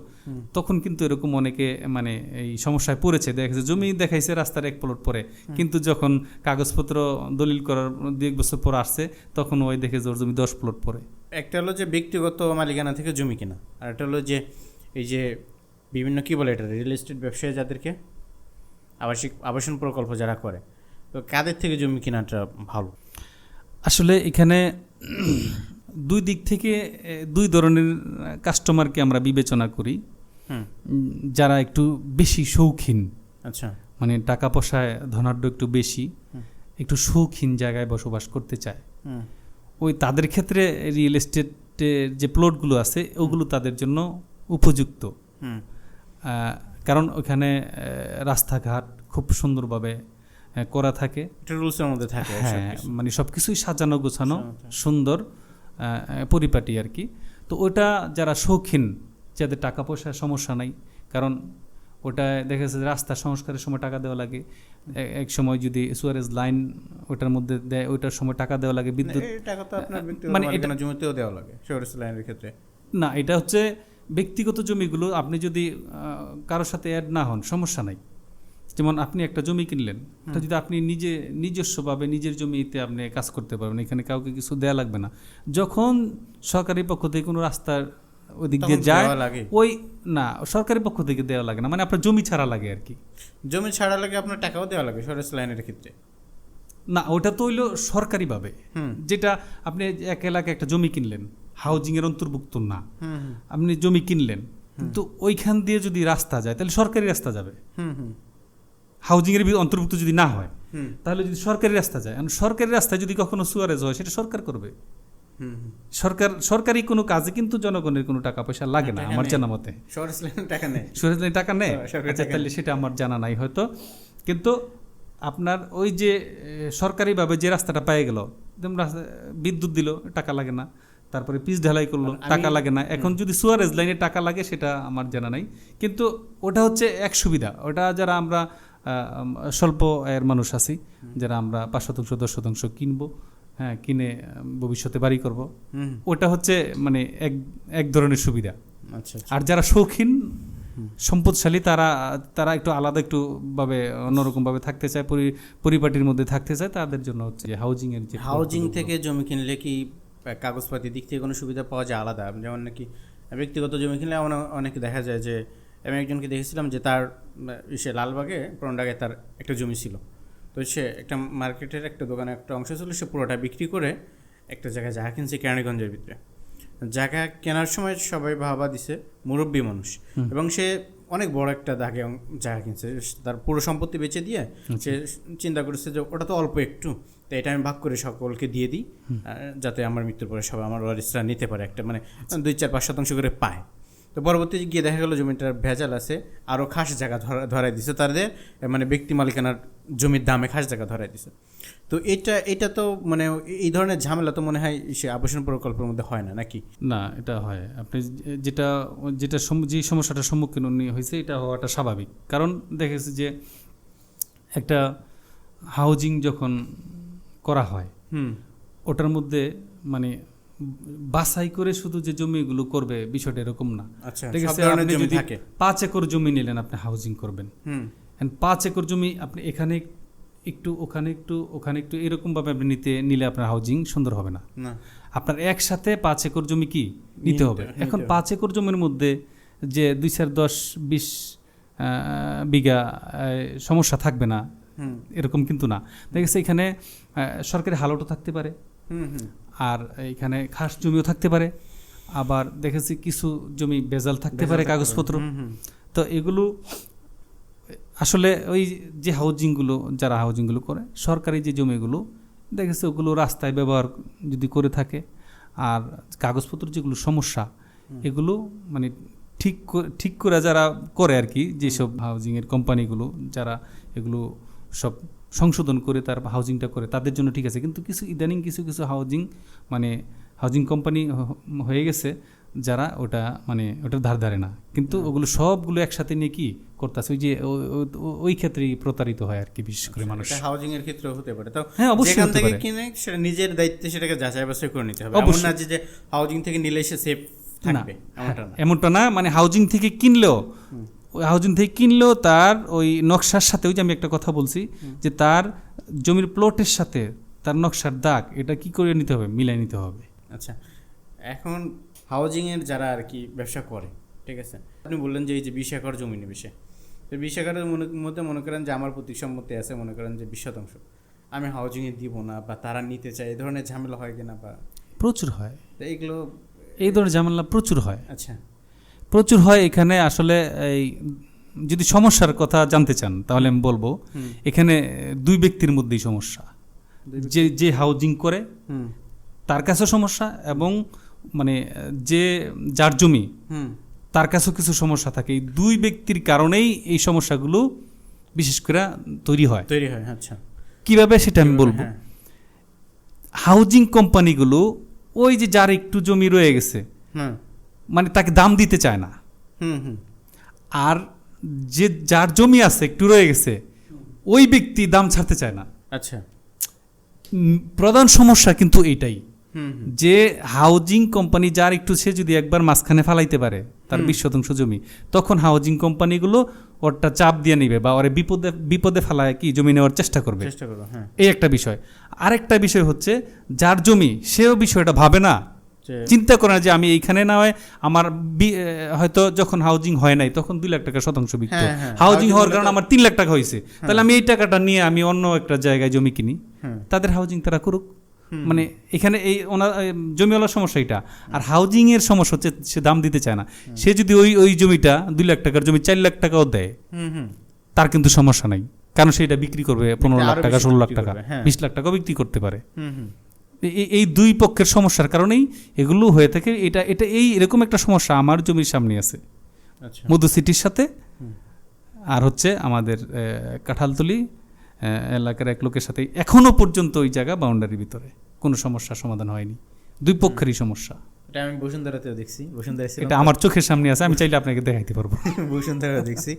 তখন কিন্তু এরকম অনেকে এই সমস্যায় পড়েছে। দেখা যাচ্ছে জমি দেখাইছে রাস্তার এক প্লট পরে, কিন্তু যখন কাগজপত্র দলিল করার 2-1 বছর পর আসছে, তখন ওই দেখে যে ওর জমি 10 প্লট পরে। একটা হলো যে ব্যক্তিগত মালিকানা থেকে জমি কেনা, আর একটা হলো যে এই যে বিভিন্ন কি বলে এটা, রিয়েল এস্টেট ব্যবসায়ী যাদেরকে আবাসন প্রকল্প যারা করে, তো কাদের থেকে জমি কেনাটা ভালো? আসলে এখানে দুই দিক থেকে দুই ধরনের কাস্টমারকে আমরা বিবেচনা করি। যারা একটু বেশি শৌখিন, আচ্ছা, টাকা পয়সায় ধনাঢ্য একটু বেশি, একটু শৌখিন জায়গায় বসবাস করতে চায়, ওই তাদের ক্ষেত্রে রিয়েল এস্টেটের যে প্লটগুলো আছে ওগুলো তাদের জন্য উপযুক্ত। কারণ ওখানে রাস্তাঘাট খুব সুন্দরভাবে করা থাকে, রুলসের মধ্যে থাকে, হ্যাঁ, সবকিছুই সাজানো গোছানো সুন্দর, পরিপাটি আর কি। তো ওটা যারা শৌখিন, যাদের টাকা পয়সার সমস্যা নাই, কারণ ওটা দেখা যাচ্ছে রাস্তা সংস্কারের সময় টাকা দেওয়া লাগে, এক সময় যদি সুয়ারেজ লাইন ওটার মধ্যে দেয় ওইটার সময় টাকা দেওয়া লাগে, বিদ্যুৎ এই টাকা তো আপনার ব্যক্তিগত মানে মালিকানা জমিতেও দেওয়া লাগে সুয়ারেজ লাইনের ক্ষেত্রে। না, এটা হচ্ছে ব্যক্তিগত জমিগুলো আপনি যদি কারোর সাথে অ্যাড না হন সমস্যা নাই। যেমন আপনি একটা জমি কিনলেন, এটা যদি আপনি নিজস্বভাবে নিজের জমিতে আপনি কাজ করতে পারবেন, এখানে কাউকে কিছু দেয়া লাগবে না। যখন সরকারি পক্ষ থেকে কোনো রাস্তার ওদিক দিয়ে যায় ওই না, সরকারি পক্ষ থেকে দেওয়া লাগে না, মানে আপনার জমি ছাড়া লাগে আর কি। জমি ছাড়া লাগে আপনার টাকাও দেওয়া লাগে সুয়ারেজ লাইনের ক্ষেত্রে? না, ওটা তো হইলো সরকারিভাবে, যেটা আপনি এক এলাকায় একটা জমি কিনলেন, হাউজিং এর অন্তর্ভুক্ত না, আপনি জমি কিনলেন কিন্তু ওইখান দিয়ে যদি রাস্তা যায় তাহলে সরকারি রাস্তা যাবে, হাউজিং এর অন্তর্ভুক্ত যদি না হয় তাহলে যদি সরকারি রাস্তা যায়, সরকারি রাস্তায় যদি কখনো সুয়ারেজ হয় সেটা সরকার করবে। সরকারি কোনো কাজে কিন্তু জনগণের কোনো টাকা পয়সা লাগে না আমার জানা মতে। সুয়ারেজ লাইনের টাকা নেই, সুয়ারেজ লাইনের টাকা নেই, আচ্ছা তাহলে সেটা আমার জানা নাই হয়তো। কিন্তু আপনার ওই যে সরকারিভাবে যে রাস্তাটা পেয়ে গেল, যেমন বিদ্যুৎ দিল টাকা লাগে না, তারপরে পিচ ঢালাই করলো টাকা লাগে না। এখন যদি সুয়ারেজ লাইনে টাকা লাগে সেটা আমার জানা নাই, কিন্তু ওটা হচ্ছে এক সুবিধা। ওটা যারা আমরা স্বল্প আয়ের মানুষ আছি, যারা আমরা 5% 10% কিনবো, হ্যাঁ কিনে ভবিষ্যতে বাড়ি করব, ওটা হচ্ছে মানে এক ধরনের সুবিধা। আচ্ছা। আর যারা শৌখিন সম্পদশালী তারা একটু আলাদা একটু ভাবে অন্যরকম ভাবে থাকতে চায়, পরিপাটির মধ্যে থাকতে চায়, তাদের জন্য হচ্ছে হাউজিং এর যে হাউজিং থেকে জমি কিনলে কি কাগজপাতি দিক থেকে কোনো সুবিধা পাওয়া যায় আলাদা? যেমন নাকি ব্যক্তিগত জমি কিনলে অনেকে দেখা যায় যে, আমি একজনকে দেখেছিলাম যে তার সে লালবাগে পুরনডাঙ্গায় তার একটা জমি ছিল, তো সে একটা মার্কেটের একটা দোকানে একটা অংশ ছিল, সে পুরোটা বিক্রি করে একটা জায়গায় জায়গা কিনছে কেরানীগঞ্জের ভিতরে। জায়গা কেনার সময় সবাই ভাবা দিছে মুরব্বী মানুষ, এবং সে অনেক বড় একটা দাগে জায়গা কিনছে, তার পুরো সম্পত্তি বেচে দিয়ে সে চিন্তা করেছে যে ওটা তো অল্প একটু, তো এটা আমি ভাগ করে সকলকে দিয়ে দিই, যাতে আমার মৃত্যুর পরে সবাই আমার ওয়ারিসরা নিতে পারে, একটা মানে 2-4-5% করে পায়। তো পরবর্তী গিয়ে দেখা গেলো জমিটার ভেজাল আছে, আরও খাস জায়গা ধরাই দিছে তাদের, মানে ব্যক্তি মালিকানার জমির দামে খাস জায়গা ধরাই দিছে। তো এটা তো মানে এই ধরনের ঝামেলা তো মনে হয় সে আবাসন প্রকল্পের মধ্যে হয় না নাকি? না, এটা হয়। আপনি যেটা যে সমস্যাটার সম্মুখীন উনি হয়েছে এটা হওয়াটা স্বাভাবিক, কারণ দেখেছি যে একটা হাউজিং যখন করা হয় ওটার মধ্যে মানে বাছাই করে শুধু যে জমিগুলো করবে বিষয়টা এরকম না। ঠিক আছে, আপনি যদি 5 একর জমি নিলেন আপনি হাউজিং করবেন, 5 একর জমি আপনি এখানে একটু ওখানে একটু এরকম ভাবে আপনি নিলে আপনার হাউজিং সুন্দর হবে না। আপনার একসাথে 5 একর জমি কি নিতে হবে। এখন 5 একর জমির মধ্যে যে 2-10-20 বিঘা সমস্যা থাকবে না এরকম কিন্তু না। দেখেছে এখানে সরকারি হালটও থাকতে পারে, আর এখানে খাস জমিও থাকতে পারে, আবার দেখেছি কিছু জমি বেজাল থাকতে পারে কাগজপত্র। তো এগুলো আসলে ওই যে যারা হাউজিংগুলো করে সরকারি যে জমিগুলো দেখেছে ওগুলো রাস্তায় ব্যবহার যদি করে থাকে, আর কাগজপত্র যেগুলো সমস্যা এগুলো মানে ঠিক করে যারা করে আর কি, যেসব হাউজিংয়ের কোম্পানিগুলো যারা এগুলো সব সংশোধন করে তার হাউজিংটা করে তাদের জন্য ঠিক আছে। কিন্তু ইদানিং কিছু হাউজিং কোম্পানি হয়ে গেছে যারা ওটার ধার ধারে না, কিন্তু ওগুলো সবগুলো একসাথে নিয়ে কি করতেছে, ওই যে ওই ক্ষেত্রেই প্রতারিত হয় আর কি, বিশেষ করে মানুষ। হাউজিং এর ক্ষেত্রে হতে পারে, তো হ্যাঁ অবশ্যই যেখান থেকে কিনে সেটা নিজের দায়িত্বে সেটাকে যাচাই বাছাই করে নিতে হবে। এমন না যে হাউজিং থেকে নিলে সে সেফ থাকবে, এমনটা না। মানে হাউজিং থেকে কিনলেও তার ওই নকশার সাথে, ওই যে আমি একটা কথা বলছি যে তার জমির প্লটের সাথে তার নকশার দাগ এটা কি করে নিতে হবে, মিলাই নিতে হবে। আচ্ছা, এখন হাউজিংয়ের যারা আর কি ব্যবসা করে, ঠিক আছে, আপনি বললেন যে এই যে 20 একর জমি নেবে সে, তো 20 একরের মধ্যে মনে করেন যে আমার প্রতি সম্মতি আছে, মনে করেন যে 20% আমি হাউজিংয়ে দিব না বা তারা নিতে চায়, এই ধরনের ঝামেলা হয় কিনা? বা প্রচুর হয় এইগুলো, এই ধরনের ঝামেলা প্রচুর হয়। আচ্ছা, প্রচুর হয় এখানে। আসলে এই যদি সমস্যার কথা জানতে চান তাহলে আমি বলবো এখানে 2 ব্যক্তির মধ্যেই সমস্যা, যে হাউজিং করে তার কাছেও সমস্যা, এবং মানে যার জমি তার কাছেও কিছু সমস্যা থাকে। এই 2 ব্যক্তির কারণেই এই সমস্যাগুলো বিশেষ করে তৈরি হয়। আচ্ছা, কিভাবে সেটা আমি বলবো। হাউজিং কোম্পানিগুলো ওই যে যার একটু জমি রয়ে গেছে হুম মানে তাকে দাম দিতে চায় না, হুম হুম আর যে যার জমি আছে একটু রয়ে গেছে ওই ব্যক্তি দাম ছাড়তে চায় না। আচ্ছা প্রধান সমস্যা কিন্তু এইটাই হুম হুম যে হাউজিং কোম্পানি যার একটু সে যদি একবার মাঝখানে ফালাইতে পারে তার 20% জমি, তখন হাউজিং কোম্পানিগুলো ওরটা চাপ দিয়ে নিবে বা ওরে বিপদে বিপদে ফেলায় কি জমি নেওয়ার চেষ্টা করবে। চেষ্টা করো, হ্যাঁ। এই একটা বিষয়। আরেকটা বিষয় হচ্ছে যার জমি সেও বিষয়টা ভাবে না, যে- চিন্তা করে না যে আমি এইখানে না হয় আমার হয়তো যখন হাউজিং হয় নাই তখন 2 লাখ টাকা শতাংশ বিক্রি, হ্যাঁ, হ্যাঁ। হাউজিং housing হওয়ার হলে কারণে তো- আমার 3 লাখ টাকা হয়েছে, তাহলে আমি এই টাকাটা নিয়ে আমি অন্য একটা জায়গায় জমি কিনি, হুম তাদের হাউজিং তারা করুক। মানে এখানে এই ওনার জমিওয়ালার সমস্যা এটা। আর হাউজিং এর সমস্যা হচ্ছে সে দাম দিতে চায় না। সে যদি ওই ওই জমিটা 2 লাখ টাকার জমি 4 লাখ টাকাও দেয় হুম হুম তার কিন্তু সমস্যা নাই, কারণ সেটা বিক্রি করবে 15 লাখ আরো টাকা, বেশি 16 লাখ বিক্রি টাকা, করবে, হ্যাঁ। 20 লাখ টাকাও বিক্রি করতে পারে। হুম হুম এই দুই পক্ষের সমস্যার কারণেই এগুলো হয়ে থাকে। এটা এটা এই এরকম একটা সমস্যা আমার জমির সামনে আছে আচ্ছা মধু সিটির সাথে, আর হচ্ছে আমাদের কাঁঠালতলি এলাকার এক লোকের সাথে এখনো পর্যন্ত ওই জায়গা বাউন্ডারির ভিতরে কোনো সমস্যার সমাধান হয়নি, দুই পক্ষেরই সমস্যা। এটা আমি বসুন্ধরাতেও দেখছি, বসুন্ধরা ছিলাম এটা আমার চোখের সামনে আছে, আমি চাইলে আপনাকে দেখাইতে পারবো। বসুন্ধরা দেখছি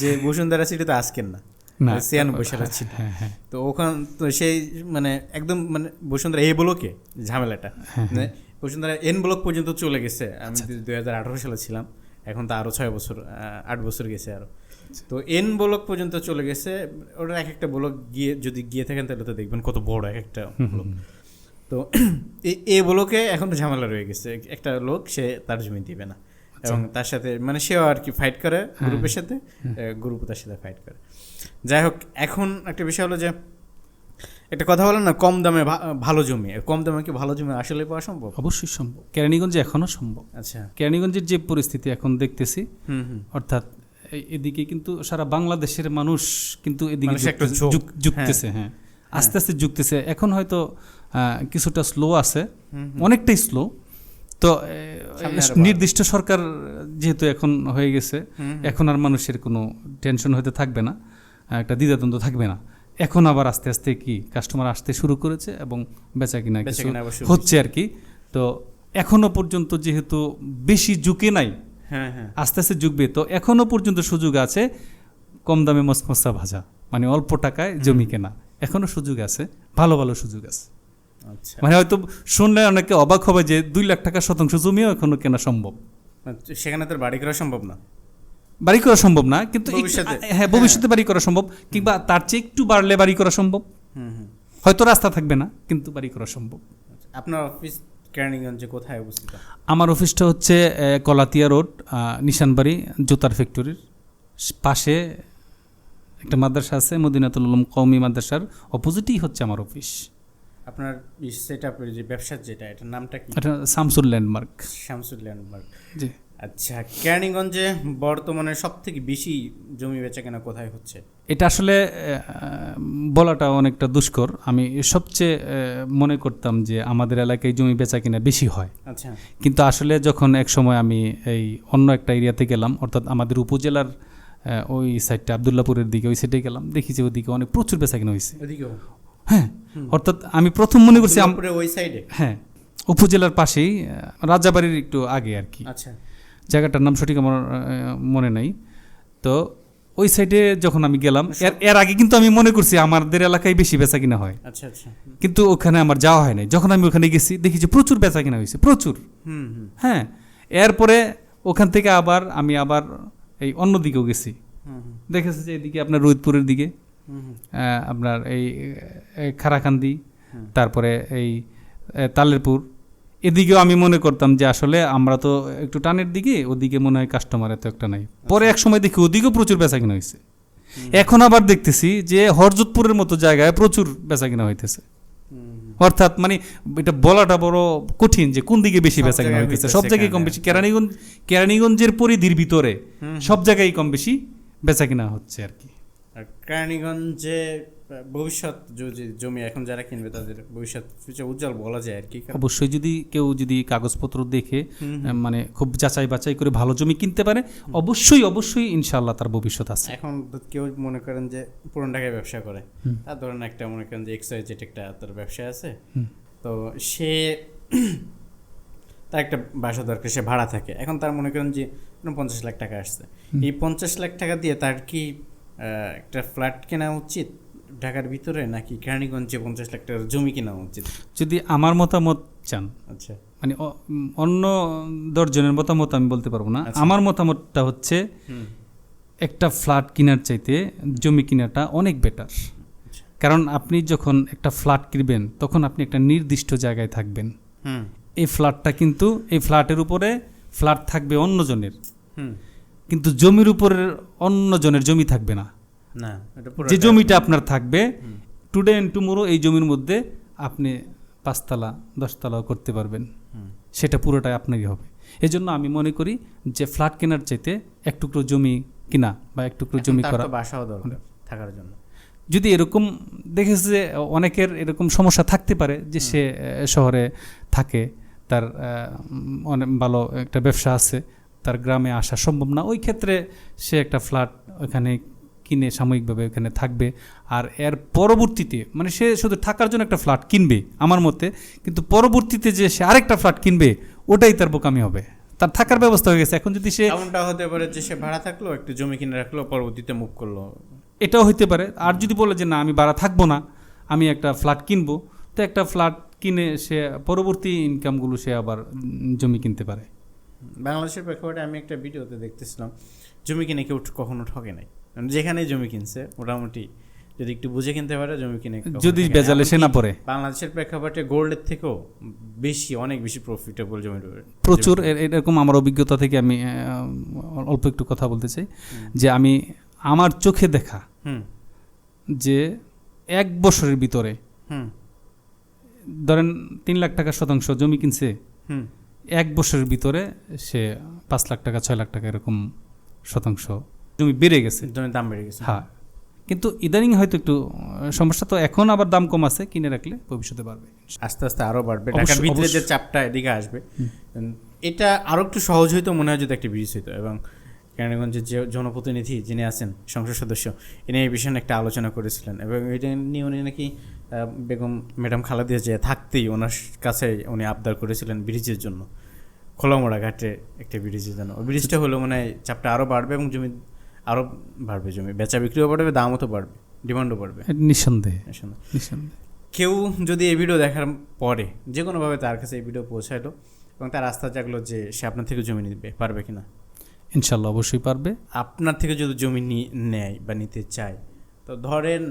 যে বসুন্ধরা সিটি তো আজকের না, না 96 সালের ছিল। হ্যাঁ হ্যাঁ তো ওখান তো সেই মানে একদম মানে বসুন্ধরা এ ব্লকে ঝামেলাটা মানে বসুন্ধরা এন ব্লক পর্যন্ত চলে গেছে। আমি 2018 সালে ছিলাম, এখন তো আরও 6 বছর 8 বছর গেছে আরও। তো এন ব্লক পর্যন্ত চলে গেছে। ওটা এক একটা ব্লক গিয়ে যদি গিয়ে থাকেন তাহলে তো দেখবেন কত বড় এক একটা ব্লক। তো এ ব্লকে এখন ঝামেলা রয়ে গেছে, একটা লোক সে তার জমি দিবে না এবং তার সাথে মানে সেও আর কি ফাইট করে গ্রুপের সাথে, গ্রুপ তার সাথে ফাইট করে। যাই হোক, এখন একটা বিষয় হলো যে একটা কথা বলেন না, কম দামে ভালো জমি, কম দামে কি ভালো জমি আসলে পাওয়া সম্ভব? অবশ্যই সম্ভব, কেরানীগঞ্জে এখনো সম্ভব। আচ্ছা কেরানীগঞ্জের যে পরিস্থিতি এখন দেখতেছি, হুম হুম অর্থাৎ এদিকে কিন্তু সারা বাংলাদেশের মানুষ কিন্তু এদিকে মানুষের একটা ঝোঁক, যুক্তেছে, হ্যাঁ আস্তে আস্তে যুক্তেছে। এখন হয়তো কিছুটা স্লো আছে, অনেকটাই স্লো। তো সামনে আরো নির্দিষ্ট সরকার যেহেতু এখন হয়ে গেছে, এখন আর মানুষের কোনো টেনশন হতে থাকবে না, একটা দ্বিধাদ্বন্দ্ব থাকবে না। এখন আবার আস্তে আস্তে কি কাস্টমার আসতে শুরু করেছে এবং বেচা কিনা কিছু অবশ্যই হচ্ছে আর কি। তো এখনো পর্যন্ত যেহেতু বেশি ঝুঁকে নাই, হ্যাঁ হ্যাঁ আস্তে আস্তে ঝুঁকবে। তো এখনো পর্যন্ত সুযোগ আছে কম দামে মসমসা ভাজা, মানে অল্প টাকায় জমি কেনা, এখনো সুযোগ আছে, ভালো ভালো সুযোগ আছে। আচ্ছা মানে হয়তো শুনলে অনেকে অবাক হবে যে 2 লাখ টাকা শতাংশ জমিও এখনো কেনা সম্ভব। সেখানে তো বাড়ি করা সম্ভব না, বাড়ি করা সম্ভব না, কিন্তু ভবিষ্যতে। হ্যাঁ ভবিষ্যতে বাড়ি করা সম্ভব, কিংবা তার চেয়ে একটু বাড়লে বাড়ি করা সম্ভব। হুম হুম হয়তো রাস্তা থাকবে না, কিন্তু বাড়ি করা সম্ভব। আপনার অফিস কেরানীগঞ্জে কোথায় অবস্থিত? আমার অফিসটা হচ্ছে কলাতিয়া রোড, নিশানবাড়ি জুতার ফ্যাক্টরির পাশে একটা মাদ্রাসা আছে, মদিনাতুল উলুম কওমি মাদ্রাসার অপোজিটেই হচ্ছে আমার অফিস। আপনার সেটআপের যে ব্যবসার যেটা, এটার নামটা কি? এটা শামসুল ল্যান্ডমার্ক। শামসুল ল্যান্ডমার্ক। জি। আচ্ছা, কেরানীগঞ্জে বর্তমানে সব থেকে বেশি জমি বেচা কেনা কোথায় হচ্ছে? এটা আসলে বলাটা অনেকটা দুষ্কর। আমি সবচেয়ে মনে করতাম যে আমাদের এলাকায় জমি বেচা কিনা বেশি হয়, আচ্ছা কিন্তু আসলে যখন এক সময় আমি এই অন্য একটা এরিয়াতে গেলাম, অর্থাৎ আমাদের উপজেলার ওই সাইডটা আবদুল্লাপুরের দিকে, ওই সাইডে গেলাম, দেখি যে ওদিকে অনেক প্রচুর বেচা কিনা হয়েছে। ওদিকেও? হ্যাঁ, অর্থাৎ আমি প্রথম মনে করছি আবদুল্লাপুরের ওই সাইডে? হ্যাঁ, উপজেলার পাশেই, রাজাবাড়ির একটু আগে আর কি। আচ্ছা জায়গাটার নাম সঠিক আমার মনে নাই। তো ওই সাইডে যখন আমি গেলাম, এর আগে কিন্তু আমি মনে করছি আমাদের এলাকায় বেশি বেচা কিনা হয়, আচ্ছা আচ্ছা কিন্তু ওখানে আমার যাওয়া হয় নাই। যখন আমি ওখানে গেছি দেখি যে প্রচুর বেচা কিনা হয়েছে, প্রচুর। হুম হুম হ্যাঁ, এরপরে ওখান থেকে আমি আবার এই অন্য দিকেও গেছি, হুম দেখেছি যে এদিকে আপনার রোহিতপুরের দিকে, হুম আপনার এই খারাকান্দি, তারপরে এই তালেরপুর, এদিকেও আমি মনে করতাম যে আসলে আমরা তো একটু টানের দিকে, ওদিকে মনে হয় কাস্টমার এত একটা নাই। পরে এক সময় দেখি ওদিকেও প্রচুর বেচা কিনা হয়েছে। এখন আবার দেখতেছি যে হরজতপুরের মতো জায়গায় প্রচুর বেচা কিনা হইতেছে। অর্থাৎ মানে এটা বলাটা বড় কঠিন যে কোন দিকে বেশি বেচা কিনা হইতেছে। সব জায়গায় কম বেশি, কেরানীগঞ্জের পরিধির ভিতরে সব জায়গায় কম বেশি বেচা কিনা হচ্ছে আর কি। আর কেরানীগঞ্জে ভবিষ্যৎ জমি এখন যারা কিনবে তাদের ভবিষ্যৎ ফিউচার উজ্জ্বল বলা যায় আর কি। অবশ্যই কেউ যদি কাগজপত্র দেখে মানে খুব যাচাই বাছাই করে ভালো জমি কিনতে পারে, অবশ্যই ইনশাআল্লাহ তার ভবিষ্যৎ আছে। এখন কেউ মনে করেন যে পুরান ঢাকায় ব্যবসা করে, তার ধরেন একটা মনে করেন যে XYZ একটা তার ব্যবসা আছে, তো সে তার একটা বাসা দরকার, সে ভাড়া থাকে। এখন তার মনে করেন যে 50 লাখ টাকা আসছে, এই 50 লাখ টাকা দিয়ে তার কি একটা ফ্ল্যাট কেনা উচিত ঢাকার ভিতরে, নাকি কেরানীগঞ্জে 50 লাখ টাকার জমি কেনা উচিত? যদি আমার মতামত চান, আচ্ছা, মানে অন্য 10 জনের মতামত আমি বলতে পারবো না। আমার মতামতটা হচ্ছে একটা ফ্ল্যাট কেনার চাইতে জমি কেনাটা অনেক বেটার। কারণ আপনি যখন একটা ফ্ল্যাট কিনবেন তখন আপনি একটা নির্দিষ্ট জায়গায় থাকবেন। এই ফ্ল্যাটটা কিন্তু এই ফ্ল্যাটের উপরে ফ্ল্যাট থাকবে অন্য জনের, কিন্তু জমির উপরে অন্য জনের জমি থাকবে না। যে জমিটা আপনার থাকবে টুডে এন্ড টুমোরো, এই জমির মধ্যে আপনি 5 তলা 10 তলাও করতে পারবেন, সেটা পুরোটাই আপনারই হবে। এই জন্য আমি মনে করি যে ফ্ল্যাট কেনার চাইতে এক টুকরো জমি কিনা বা এক টুকরো জমি করা, বাসাও দরকার থাকার জন্য। যদি এরকম দেখেছে যে অনেকের এরকম সমস্যা থাকতে পারে যে সে শহরে থাকে, তার অনেক ভালো একটা ব্যবসা আছে, তার গ্রামে আসা সম্ভব না, ওই ক্ষেত্রে সে একটা ফ্ল্যাট ওখানে কিনে সাময়িকভাবে ওখানে থাকবে। আর এর পরবর্তীতে মানে সে শুধু থাকার জন্য একটা ফ্ল্যাট কিনবে আমার মতে, কিন্তু পরবর্তীতে যে সে আরেকটা ফ্ল্যাট কিনবে ওটাই তার বোকামি হবে। তার থাকার ব্যবস্থা হয়ে গেছে, এখন যদি সে এমনটা হতে পারে যে সে ভাড়া থাকলো, একটু জমি কিনে রাখলো, পরবর্তীতে মুভ করলো, এটাও হইতে পারে। আর যদি বলে যে না আমি ভাড়া থাকবো না, আমি একটা ফ্ল্যাট কিনবো, তো একটা ফ্ল্যাট কিনে সে পরবর্তী ইনকামগুলো সে আবার জমি কিনতে পারে। বাংলাদেশের প্রেক্ষাপটে আমি একটা ভিডিওতে দেখতেছিলাম, জমি কিনে কেউ কখনো ঠকে নাই, যেখানে জমি কিনছে মোটামুটি যদি একটু বুঝে কিনতে পারে জমি কিনে, যদি বেজালে সে না পড়ে। বাংলাদেশের প্রেক্ষাপটে গোল্ডের থেকেও বেশি, অনেক বেশি প্রফিটেবল জমি প্রচুর। এরকম আমার অভিজ্ঞতা থেকে আমি অল্প একটু কথা বলতে চাই যে আমি আমার চোখে দেখা যে 1 বছরের ভিতরে ধরেন 3 লাখ টাকা শতাংশ জমি কিনছে, 1 বছরের ভিতরে সে 5 লাখ টাকা 6 লাখ টাকা এরকম শতাংশ জমি বেড়ে গেছে, জমির দাম বেড়ে গেছে। হ্যাঁ, কিন্তু ইদানিং হয়তো একটু সমস্যা, তো এখন আবার দাম কম আছে, কিনে রাখলে ভবিষ্যতে বাড়বে, আস্তে আস্তে আরও বাড়বে। ঢাকার ভিতরে যে চাপটা এদিকে আসবে, এটা আরও একটু সহজ হইতো মনে হয় যদি একটা ব্রিজ হইতো। এবং কেরানীগঞ্জের যে জনপ্রতিনিধি যিনি আছেন, সংসদ সদস্য, ইনি এই বিষয়ে একটা আলোচনা করেছিলেন, এবং এটা নিয়ে উনি নাকি বেগম ম্যাডাম খালেদা জিয়া থাকতেই ওনার কাছে উনি আবদার করেছিলেন ব্রিজের জন্য, খোলামোড়া ঘাটে একটা ব্রিজের জন্য। ওই ব্রিজটা হলো মানে চাপটা আরও বাড়বে এবং জমি আরও বাড়বে, জমি বেচা বিক্রিও বাড়বে, দামও তো বাড়বে, ডিমান্ডও বাড়বে নিঃসন্দেহে। কেউ যদি এই ভিডিও দেখার পরে যে কোনোভাবে তার কাছে এই ভিডিও পৌঁছাইলো এবং তার আস্থা জাগলো যে সে আপনার থেকে জমি নিতে পারবে কিনা, ইনশাল্লাহ অবশ্যই পারবে। আপনার থেকে যদি জমি নেয় বা নিতে চায়, তো ধরেন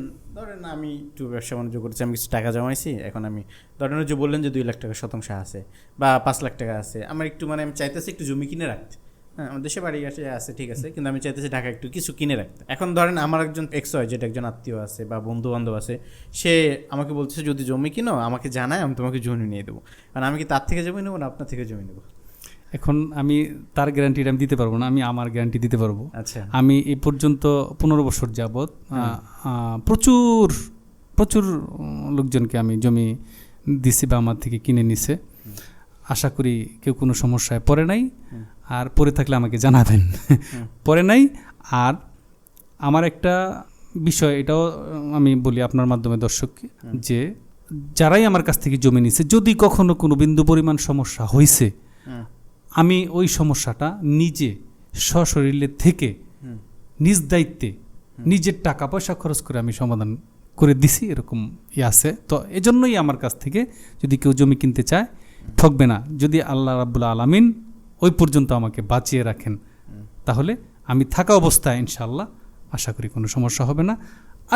আমি একটু ব্যবসা বাণিজ্য করছি, আমি কিছু টাকা জমাইছি, এখন আমি ধরেন যে বললেন যে 2 লাখ টাকা শতাংশ আছে বা 5 লাখ টাকা আছে, আমার একটু মানে আমি চাইতেছি একটু জমি কিনে রাখতে। হ্যাঁ, আমার দেশে বাড়ি আছে ঠিক আছে, কিন্তু আমি চাইতেছি ঢাকা একটু কিছু কিনে রাখতে। এখন ধরেন আমার একজন যেটা একজন আত্মীয় আছে বা বন্ধু বান্ধব আছে, সে আমাকে বলতেছে যদি জমি কিনো আমাকে জানায়, আমি তোমাকে জমি নিয়ে দেবো। কারণ আমি কি তার থেকে জমি নেবো না আপনার থেকে জমি নেবো? এখন আমি তার গ্যারান্টিটা আমি দিতে পারবো না, আমি আমার গ্যারান্টি দিতে পারবো। আচ্ছা, আমি এই পর্যন্ত 15 বছর যাবৎ প্রচুর প্রচুর লোকজনকে আমি জমি দিছি বা আমার থেকে কিনে নিছে। আশা করি কেউ কোনো সমস্যায় পড়ে নাই, আর পড়ে থাকলে আমাকে জানাবেন। পড়ে নাই। আর আমার একটা বিষয়, এটাও আমি বলি আপনার মাধ্যমে দর্শককে, যে যারাই আমার কাছ থেকে জমি নিছে, যদি কখনো কোনো বিন্দু পরিমাণ সমস্যা হয়েছে, আমি ওই সমস্যাটা নিজে সশরীরে থেকে নিজ দায়িত্বে নিজের টাকা পয়সা খরচ করে আমি সমাধান করে দিছি, এরকম আছে। তো এজন্যই আমার কাছ থেকে যদি কেউ জমি কিনতে চায় ঠকবে না। যদি আল্লাহ রাব্বুল আলামিন ওই পর্যন্ত আমাকে বাঁচিয়ে রাখেন, তাহলে আমি থাকা অবস্থায় ইনশাআল্লাহ আশা করি কোনো সমস্যা হবে না।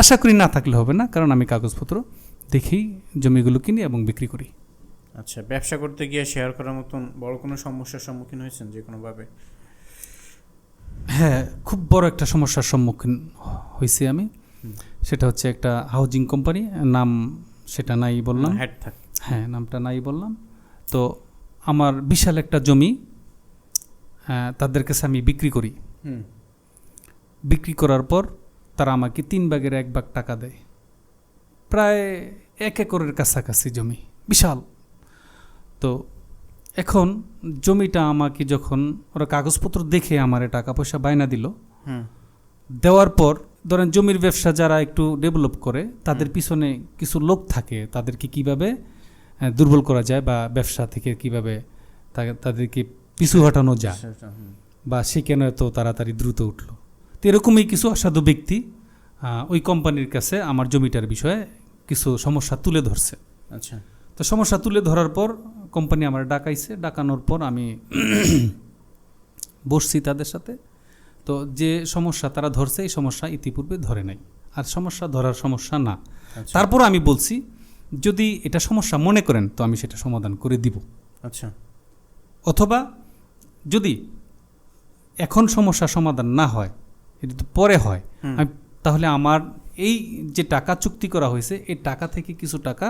আশা করি না থাকলে হবে না, কারণ আমি কাগজপত্র দেখেই জমিগুলো কিনি এবং বিক্রি করি। আচ্ছা, ব্যবসা করতে গিয়ে শেয়ার করার মতন বড় কোনো সমস্যার সম্মুখীন হয়েছেন যে কোনোভাবে? হ্যাঁ, খুব বড় একটা সমস্যার সম্মুখীন হয়েছি আমি। সেটা হচ্ছে একটা হাউজিং কোম্পানি, নাম সেটা নাই বললাম, হ্যাঁ নামটা নাই বললাম। তো আমার বিশাল একটা জমি তাদের কাছে আমি বিক্রি করি। বিক্রি করার পর তারা আমাকে 3 ভাগের 1 ভাগ টাকা দেয়। প্রায় 1 একরের কাছাকাছি জমি, বিশাল। তো এখন জমিটা আমাকে যখন ওরা কাগজপত্র দেখে আমারে টাকা পয়সা বায়না দিল, দেওয়ার পর ধরেন জমির ব্যবসা যারা একটু ডেভেলপ করে তাদের পিছনে কিছু লোক থাকে, তাদেরকে কিভাবে দুর্বল করা যায় বা ব্যবসা থেকে কিভাবে তাদেরকে পিছু হটানো যায় বা সে কেন এত তাড়াতাড়ি দ্রুত উঠলো। তো এরকমই কিছু অসাধু ব্যক্তি ওই কোম্পানির কাছে আমার জমিটার বিষয়ে কিছু সমস্যা তুলে ধরছে। আচ্ছা, তো সমস্যা তুলে ধরার পর কোম্পানি আমার ডাকাইছে, ডাকানোর পর আমি বসছি তাদের সাথে। তো যে সমস্যা তারা ধরছে এই সমস্যা ইতিপূর্বে ধরে নাই, আর সমস্যা ধরার সমস্যা না। তারপর আমি বলছি যদি এটা সমস্যা মনে করেন তো আমি সেটা সমাধান করে দিব। আচ্ছা, অথবা যদি এখন সমস্যা সমাধান না হয়, এটা তো পরে হয়, তাহলে আমার এই যে টাকা চুক্তি করা হয়েছে এই টাকা থেকে কিছু টাকা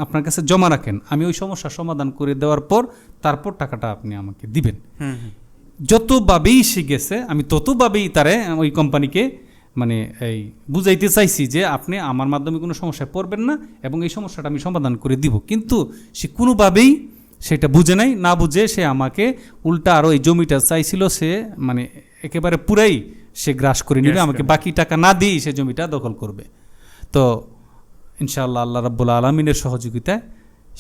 আপনার কাছে জমা রাখেন, আমি ওই সমস্যা সমাধান করে দেওয়ার পর তারপর টাকাটা আপনি আমাকে দিবেন। যতভাবেই সে গেছে আমি ততভাবেই তারে ওই কোম্পানিকে মানে এই বুঝাইতে চাইছি যে আপনি আমার মাধ্যমে কোনো সমস্যায় পড়বেন না এবং এই সমস্যাটা আমি সমাধান করে দিব। কিন্তু সে কোনোভাবেই সেটা বুঝে নাই, না বুঝে সে আমাকে উল্টা আরও এই জমিটা চাইছিল, সে মানে একেবারে পুরাই সে গ্রাস করে নেবে, আমাকে বাকি টাকা না দিয়েই সে জমিটা দখল করবে। তো ইনশাআল্লাহ আল্লাহ রাব্বুল আলামিনের সহযোগিতায়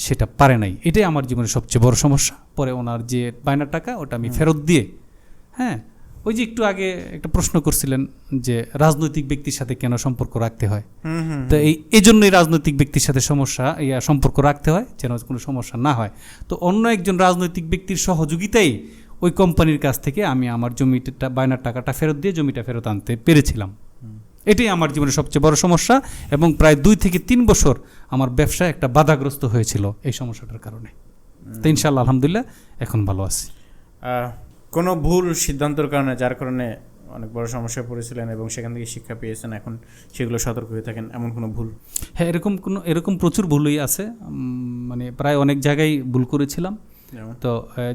সেটা পারে নাই। এটাই আমার জীবনের সবচেয়ে বড় সমস্যা। পরে ওনার যে বায়নার টাকা ওটা আমি ফেরত দিয়ে, হ্যাঁ, ওই যে একটু আগে একটা প্রশ্ন করছিলেন যে রাজনৈতিক ব্যক্তির সাথে কেন সম্পর্ক রাখতে হয়, তো এই জন্যই রাজনৈতিক ব্যক্তির সাথে সম্পর্ক রাখতে হয় যেন কোনো সমস্যা না হয়। তো অন্য একজন রাজনৈতিক ব্যক্তির সহযোগিতায় ওই কোম্পানির কাছ থেকে আমি আমার জমিটা বায়নার টাকাটা ফেরত দিয়ে জমিটা ফেরত আনতে পেরেছিলাম। এটাই আমার জীবনের সবচেয়ে বড় সমস্যা এবং প্রায় 2 থেকে 3 বছর আমার ব্যবসা একটা বাধাগ্রস্ত হয়েছিল এই সমস্যাটার কারণে। তো ইনশাআল্লাহ আলহামদুলিল্লাহ এখন ভালো আছি। কোনো ভুল সিদ্ধান্তের কারণে যার কারণে অনেক বড় সমস্যায় পড়েছিলেন এবং সেখান থেকে শিক্ষা পেয়েছেন, এখন সেগুলো সতর্ক হয়ে থাকেন, এমন কোনো ভুল? হ্যাঁ, এরকম প্রচুর ভুলই আছে, মানে প্রায় অনেক জায়গায় ভুল করেছিলাম। তো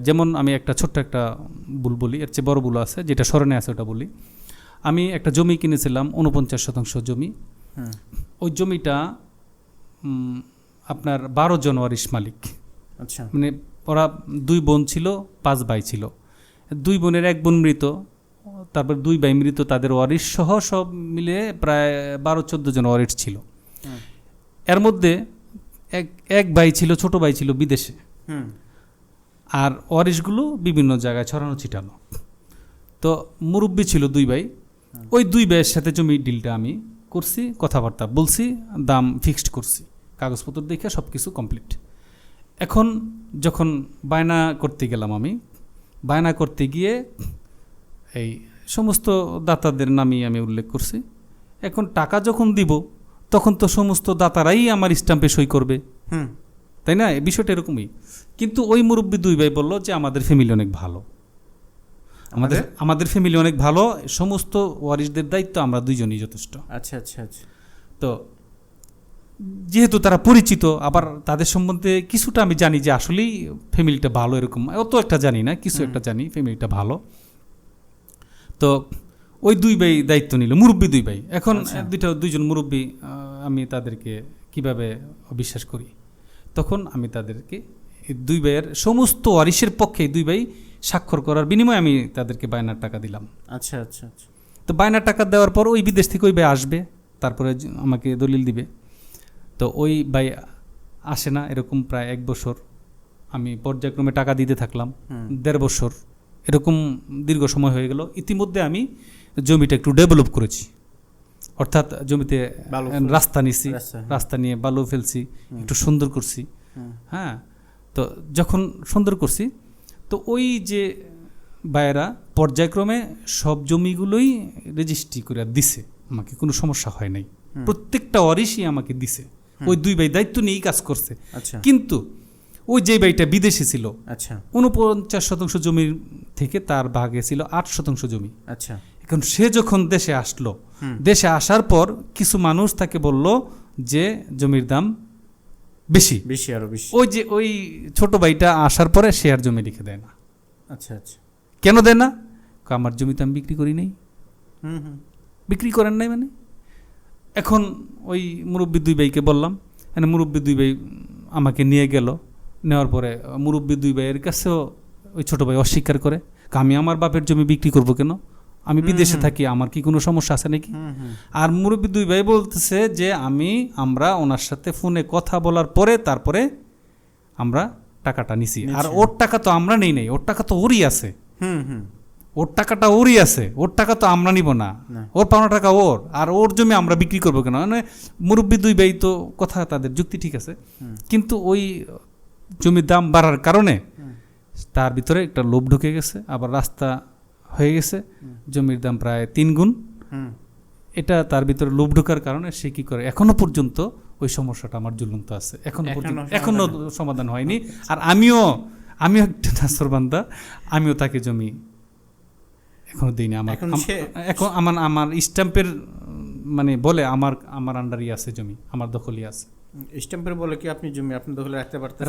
যেমন আমি একটা ছোট্ট একটা ভুল বলি, এর চেয়ে বড় ভুল আছে যেটা স্মরণে আছে ওটা বলি। আমি একটা জমি কিনেছিলাম 49% জমি। ওই জমিটা আপনার 12 জন ওয়ারিশ মালিক। আচ্ছা, মানে ওরা 2 বোন ছিল, 5 ভাই ছিল। 2 বোনের 1 বোন মৃত, তারপর 2 ভাই মৃত, তাদের ওয়ারিশ সহ সব মিলে প্রায় 12-14 জন ওয়ারিশ ছিল। এর মধ্যে এক ভাই ছিল, ছোট ভাই ছিল বিদেশে, আর ওয়ারিশগুলো বিভিন্ন জায়গায় ছড়ানো ছিটানো। তো মুরব্বি ছিল 2 ভাই, ওই 2 ভাইয়ের সাথে জমি ডিলটা আমি করছি, কথাবার্তা বলছি, দাম ফিক্সড করছি, কাগজপত্র দেখে সব কিছু কমপ্লিট। এখন যখন বায়না করতে গেলাম, আমি বায়না করতে গিয়ে এই সমস্ত দাতাদের নামই আমি উল্লেখ করছি। এখন টাকা যখন দিব তখন তো সমস্ত দাতারাই আমার স্ট্যাম্পে সই করবে, তাই না? এই বিষয়টা এরকমই। কিন্তু ওই মুরব্বী 2 ভাই বলল যে আমাদের ফ্যামিলি অনেক ভালো, আমাদের ফ্যামিলি অনেক ভালো, সমস্ত ওয়ারিশদের দায়িত্ব আমরা 2 জনই যথেষ্ট। আচ্ছা আচ্ছা আচ্ছা। তো যেহেতু তারা পরিচিত, আবার তাদের সম্বন্ধে কিছুটা আমি জানি যে আসলেই ফ্যামিলিটা ভালো, এরকম অত একটা জানি না, কিছু একটা জানি ফ্যামিলিটা ভালো। তো ওই 2 ভাই দায়িত্ব নিল, মুরব্বী 2 ভাই। এখন 2 জন মুরব্বী, আমি তাদেরকে কিভাবে অবিশ্বাস করি? তখন আমি তাদেরকে 2 ভাইয়ের সমস্ত ওয়ারিশের পক্ষে 2 ভাই স্বাক্ষর করার বিনিময়ে আমি তাদেরকে বায়নার টাকা দিলাম। আচ্ছা আচ্ছা আচ্ছা। তো বায়নার টাকা দেওয়ার পর ওই বিদেশ থেকে ওই ভাই আসবে, তারপরে আমাকে দলিল দিবে। তো ওই ভাই আসে না, এরকম প্রায় 1 বছর আমি পর্যায়ক্রমে টাকা দিতে থাকলাম, 1.5 বছর এরকম দীর্ঘ সময় হয়ে গেল। ইতিমধ্যে আমি জমিটা একটু ডেভেলপ করেছি, অর্থাৎ জমিতে রাস্তা নিছি, রাস্তা নিয়ে বালু ফেলছি, একটু সুন্দর করছি। হ্যাঁ, তো যখন সুন্দর করছি তো ওই যে ভাইয়েরা পর্যায়ক্রমে সব জমিগুলোই রেজিস্ট্রি করে দিছে, আমাকে কোনো সমস্যা হয় নাই, প্রত্যেকটা ওয়ারিশই আমাকে দিছে। ওই 2 ভাই দায়িত্ব নিয়েই কাজ করছে। কিন্তু ওই যে ভাইটা বিদেশে ছিল, 49% জমির থেকে তার ভাগে ছিল 8% জমি। আচ্ছা, এখন সে যখন দেশে আসলো, দেশে আসার পর কিছু মানুষ তাকে বলল যে জমির দাম বেশি বেশি আরো বেশি। ওই ছোট ভাইটা আসার পরে সে আর জমি লিখে দেয় না। আচ্ছা আচ্ছা। কেন দেয় না? আমার জমি তো আমি বিক্রি করি নাই। বিক্রি করেন নাই মানে? এখন ওই মুরব্বী 2 ভাইকে বললাম, মুরব্বী 2 ভাই আমাকে নিয়ে গেল, নেওয়ার পরে মুরব্বী 2 ভাইয়ের কাছেও ওই ছোট ভাই অস্বীকার করে, আমি আমার বাপের জমি বিক্রি করব কেন? আমি বিদেশে থাকি, আমার কি কোনো সমস্যা আছে নাকি? আর মুরব্বী দুই ভাই বলতেছে যে আমরা ওনার সাথে ফোনে কথা বলার পরে তারপরে আমরা টাকাটা নিছি, আর ওর টাকা তো আমরা নেই নাই, ওর টাকা তো ওরই আছে, ওর টাকাটা ওরই আছে, ওর টাকা তো আমরা নিব না, ওর পাওনা টাকা ওর, আর ওর জমি আমরা বিক্রি করবো কেন? মানে মুরব্বী দুই ভাই তো কথা, তাদের যুক্তি ঠিক আছে, কিন্তু ওই জমির দাম বাড়ার কারণে তার ভিতরে একটা লোভ ঢুকে গেছে, আবার রাস্তা হয়ে গেছে, জমির দাম প্রায় 3 গুণ। এটা তার ভিতরে লোভ ঢোকার কারণে সে কি করে, এখনো পর্যন্ত ওই সমস্যাটা আমার ঝুলন্ত আছে, এখনো সমাধান হয়নি। আর আমিও একটা নাসরবান্দা, আমিও তাকে জমি এখনো দিইনি। এখন আমার স্ট্যাম্পের মানে বলে আমার আন্ডারই আছে জমি, আমার দখলই আছে। স্ট্যাম্পের বলে কি আপনি জমি আপনি দখলে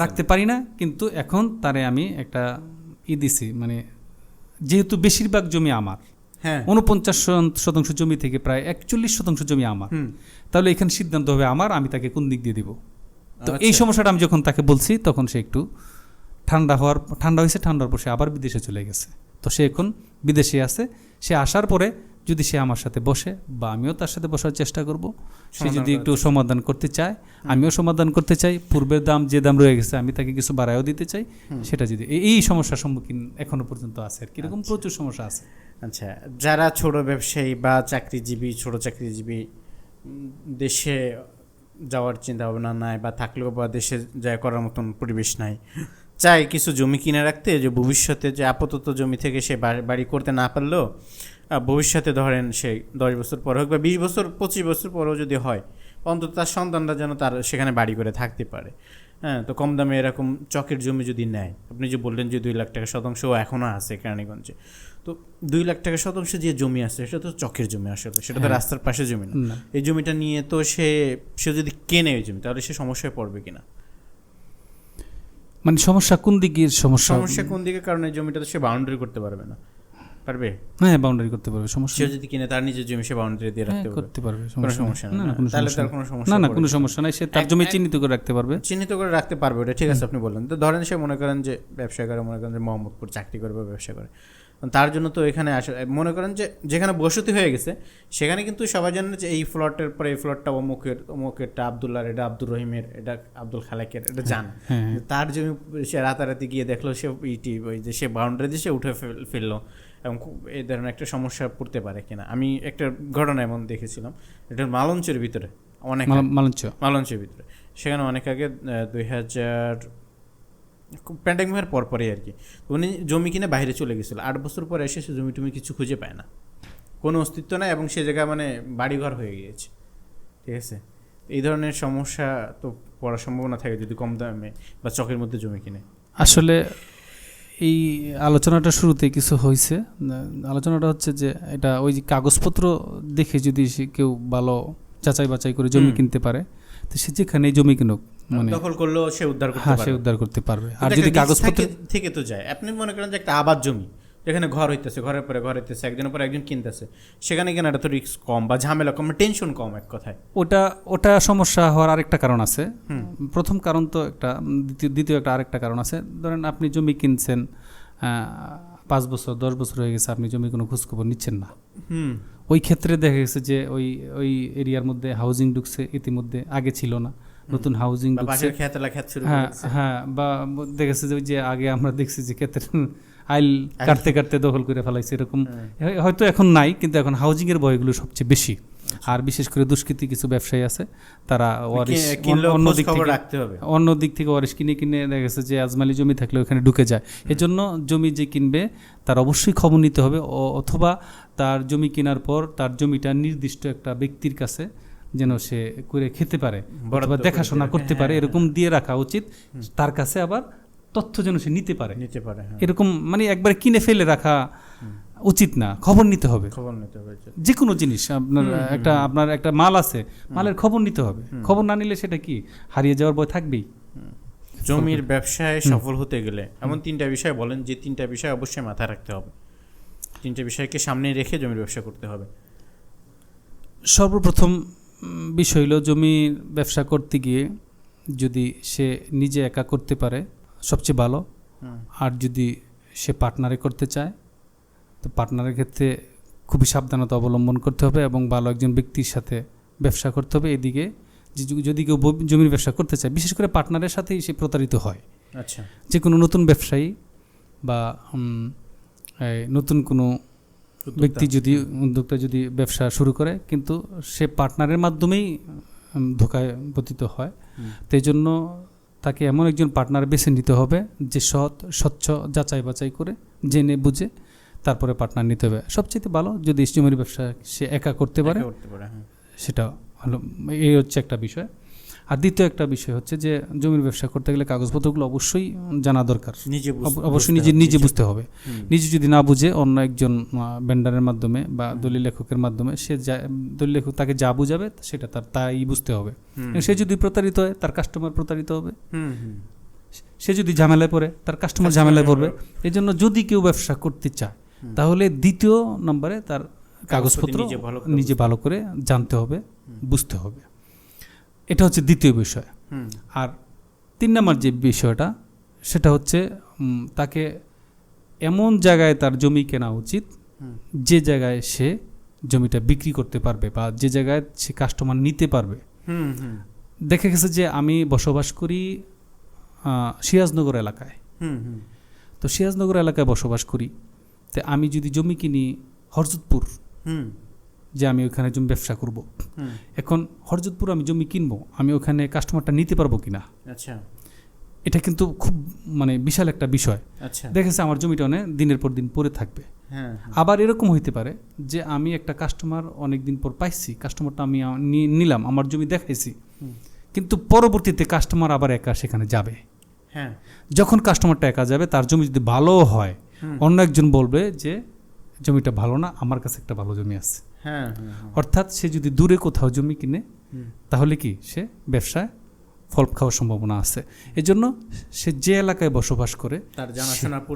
রাখতে পারি না, কিন্তু এখন তারে আমি একটা দিছি, মানে যেহেতু বেশিরভাগ জমি আমার, 49% জমি থেকে প্রায় 41% জমি আমার, তাহলে এখানে সিদ্ধান্ত হবে আমি তাকে কোন দিক দিয়ে দিব। তো এই সমস্যাটা আমি যখন তাকে বলছি তখন সে একটু ঠান্ডা হয়েছে, ঠান্ডার পর সে আবার বিদেশে চলে গেছে। তো সে এখন বিদেশে আছে, সে আসার পরে যদি সে আমার সাথে বসে বা আমিও তার সাথে বসার চেষ্টা করব, সে যদি একটু সমাধান করতে চায়, আমিও সমাধান করতে চাই, পূর্বের যে দাম রয়ে গেছে আমি তাকে কিছু বাড়ায়ও দিতে চাই, সেটা যদি এই সমস্যার সম্মুখীন এখনো পর্যন্ত আছে, আর কিরকম প্রচুর সমস্যা আছে। আচ্ছা, যারা ছোট ব্যবসায়ী বা ছোট চাকরিজীবী দেশে যাওয়ার চিন্তা ভাবনা নাই, বা থাকলেও বা দেশে যায় করার মতন পরিবেশ নাই, চাই কিছু জমি কিনে রাখতে, যে ভবিষ্যতে যে আপাতত জমি থেকে সে বাড়ি করতে না পারলেও ভবিষ্যতে ধরেন সে 10 বছর পর হোক বা 20 বছর 25 বছর পরেও যদি হয়, অন্তত তার সন্তানরা যেন তার সেখানে বাড়ি করে থাকতে পারে। হ্যাঁ, তো কম দামে এরকম চকের জমি যদি নেয়, আপনি যে বললেন যে 2 লাখ টাকা শতাংশ এখনও আছে কেরানীগঞ্জে, তো 2 লাখ টাকা শতাংশ যে জমি আছে সেটা তো চকের জমি, আসলে সেটা তো রাস্তার পাশে জমি না। এই জমিটা নিয়ে তো সে যদি কেনে ওই জমি, তাহলে সে সমস্যায় পড়বে কিনা? মানে সমস্যা কোন দিকে? সমস্যা কোন দিকে? কারণ এই জমিটা তো সে বাউন্ডারি করতে পারবে না। পারবে? হ্যাঁ, বাউন্ডারি করতে পারবে। সমস্যা সে যদি কিনে তার নিজের জমি সে বাউন্ডারি দিয়ে রাখতে পারবে, কোনো সমস্যা নেই। তাহলে তার কোনো সমস্যা না, কোনো সমস্যা নাই, সে তার জমি চিহ্নিত করে রাখতে পারবে। ওটা ঠিক আছে, আপনি বললেন। তো ধরেন সে মনে করেন যে ব্যবসা করে, মনে করেন যে মোহাম্মদপুর চাকরি করে বা ব্যবসা করে, তার জন্য তো এখানে মনে করেন যে যেখানে বসতি হয়ে গেছে সেখানে কিন্তু সবাই জানে যে এই প্লটের পরে এই প্লটটা অমুকেরটা আব্দুল্লাহর, এটা আব্দুর রহিমের, এটা আব্দুল খালেকের, এটা জান। তার জমি সে রাতারাতি গিয়ে দেখলো সে ওই যে সে বাউন্ডারি দিয়ে সে উঠে ফেললো, এবং এই ধরনের একটা সমস্যা পড়তে পারে কিনা। আমি একটা ঘটনা এমন দেখেছিলাম, এটা মালঞ্চের ভিতরে, মালঞ্চের ভিতরে, সেখানে অনেক আগে 2000 প্যান্ডেমিকের পরপরই আর কি, উনি জমি কিনে বাইরে চলে গেছিল। 8 বছর পরে এসে সে জমি টমি কিছু খুঁজে পায় না, কোনো অস্তিত্ব নাই, এবং সে জায়গায় মানে বাড়িঘর হয়ে গিয়েছে। ঠিক আছে, এই ধরনের সমস্যা তো পড়ার সম্ভাবনা থাকে যদি কম দামে বা চকের মধ্যে জমি কিনে। আসলে এই আলোচনাটা শুরুতে কিছু হয়েছে, আলোচনাটা হচ্ছে যে এটা ওই যে কাগজপত্র দেখে যদি কেউ ভালো যাচাই বাছাই করে জমি কিনতে পারে, তো সে যেখানে জমি কিনুক, মানে দখল করলেও সে উদ্ধার করতে পারবে। আর যদি কাগজপত্র থেকে তো যায়, আপনি মনে করেন যে একটা আবাদ জমি যেখানে ঘর হইতেছে, ঘরের পরে ঘর হইতেছে, একজনের পরে একজন কিনতেছে, সেখানে কেনাটা তো রিস্ক কম বা ঝামেলা কম, টেনশন কম, এক কথায়। ওটা সমস্যা হওয়ার আরেকটা কারণ আছে। প্রথম কারণ তো একটা, দ্বিতীয় একটা আরেকটা কারণ আছে। ধরেন আপনি জমি কিনছেন, 5 বছর 10 বছর হয়ে গেছে, আপনি জমি কোনো খোঁজখবর নিচ্ছেন না। ওই ক্ষেত্রে দেখা গেছে যে ওই এরিয়ার মধ্যে হাউজিং ঢুকছে, ইতিমধ্যে আগে ছিল না, নতুন হাউজিং ঢুকছে। হ্যাঁ, বা দেখেছে যে আগে আমরা দেখছি যে ক্ষেত্রে আইল কাটতে দখল করে ফেলাইছে, এরকম হয়তো এখন নাই, কিন্তু এখন হাউজিং এর ভয়গুলো সবচেয়ে বেশি। আর বিশেষ করে দুষ্কৃতী কিছু ব্যবসায়ী আছে, তারা অন্য দিক থেকে ওয়ারিশ কিনে দেখা গেছে যে আজমালি জমি থাকলে ওখানে ঢুকে যায়। এজন্য জমি যে কিনবে তার অবশ্যই খবর নিতে হবে, অথবা তার জমি কেনার পর তার জমিটা নির্দিষ্ট একটা ব্যক্তির কাছে যেন সে করে খেতে পারে অথবা দেখাশোনা করতে পারে, এরকম দিয়ে রাখা উচিত। তার কাছে আবার তথ্য যেন সে নিতে পারে, এরকম মানে একবার কিনে ফেলে রাখা উচিত না, খবর নিতে হবে। যে কোনো জিনিস আপনার একটা মাল আছে, মালের খবর নিতে হবে। খবর না নিলে সেটা কি হারিয়ে যাওয়ার ভয় থাকবেই। জমির ব্যবসায় সফল হতে গেলে এমন 3টা বিষয় বলেন, যে 3টা বিষয় অবশ্যই মাথায় রাখতে হবে, 3টা বিষয়কে সামনে রেখে জমির ব্যবসা করতে হবে। সর্বপ্রথম বিষয় হলো, জমির ব্যবসা করতে গিয়ে যদি সে নিজে একা করতে পারে সবচেয়ে ভালো, আর যদি সে পার্টনারে করতে চায় তো পার্টনারের ক্ষেত্রে খুবই সাবধানতা অবলম্বন করতে হবে এবং ভালো একজন ব্যক্তির সাথে ব্যবসা করতে হবে। এদিকে যদি কেউ জমির ব্যবসা করতে চায়, বিশেষ করে পার্টনারের সাথেই সে প্রতারিত হয়। আচ্ছা, যে কোনো নতুন ব্যবসায়ী বা নতুন কোনো ব্যক্তি যদি উদ্যোক্তা যদি ব্যবসা শুরু করে, কিন্তু সে পার্টনারের মাধ্যমেই ধোঁকায় পতিত হয়। তো এই জন্য তাকে এমন একজন পার্টনার বেছে নিতে হবে যে স্বচ্ছ যাচাই বাছাই করে জেনে বুঝে তারপরে পার্টনার নিতে হবে। সবচেয়ে ভালো যদি জমির ব্যবসা সে একা করতে পারে, সেটা ভালো। এই হচ্ছে একটা বিষয়। আর দ্বিতীয় একটা বিষয় হচ্ছে যে জমির ব্যবসা করতে গেলে কাগজপত্রগুলো অবশ্যই জানা দরকার, অবশ্যই নিজে বুঝতে হবে। নিজে যদি না বুঝে অন্য একজন ভেন্ডারের মাধ্যমে বা দলিল লেখকের মাধ্যমে সে দলিল লেখক তাকে যা বুঝাবে সেটা তাই বুঝতে হবে। সে যদি প্রতারিত হয় তার কাস্টমার প্রতারিত হবে, সে যদি ঝামেলায় পড়ে তার কাস্টমার ঝামেলায় পড়বে। এই জন্য যদি কেউ ব্যবসা করতে চায় তাহলে দ্বিতীয় নম্বরে তার কাগজপত্র নিজে ভালো করে জানতে হবে, বুঝতে হবে। এটা হচ্ছে দ্বিতীয় বিষয়। আর 3 নম্বর যে বিষয়টা সেটা হচ্ছে তাকে এমন জায়গায় তার জমি কেনা উচিত যে জায়গায় সে জমিটা বিক্রি করতে পারবে বা যে জায়গায় সে কাস্টমার নিতে পারবে। দেখা গেছে যে আমি বসবাস করি সিরাজনগর এলাকায়, তো সিরাজনগর এলাকায় বসবাস করি, তো আমি যদি জমি কিনি হরজতপুর, যে আমি ওখানে জমি ব্যবসা করব, এখন হরজতপুর আমি জমি কিনবো, আমি ওখানে কাস্টমারটা নিতে পারবো কিনা? আচ্ছা, এটা কিন্তু খুব বিশাল একটা বিষয়। আচ্ছা, দেখেছে আমার জমিটা অনেক দিনের পর দিন পড়ে থাকবে। আবার এরকম হইতে পারে যে আমি একটা কাস্টমার অনেক দিন পর পাইছি, কাস্টমারটা আমি নিলাম, আমার জমি দেখাইছি, কিন্তু পরবর্তীতে কাস্টমার আবার একা সেখানে যাবে। যখন কাস্টমারটা একা যাবে, তার জমি যদি ভালো হয়, অন্য একজন বলবে যে জমিটা ভালো না, আমার কাছে একটা ভালো জমি আছে। অর্থাৎ সে যদি দূরে কোথাও জমি কিনে তাহলে কি সে ব্যবসায় ফল খাওয়ার সম্ভাবনা আছে। এজন্য সে যে এলাকায় বসবাস করে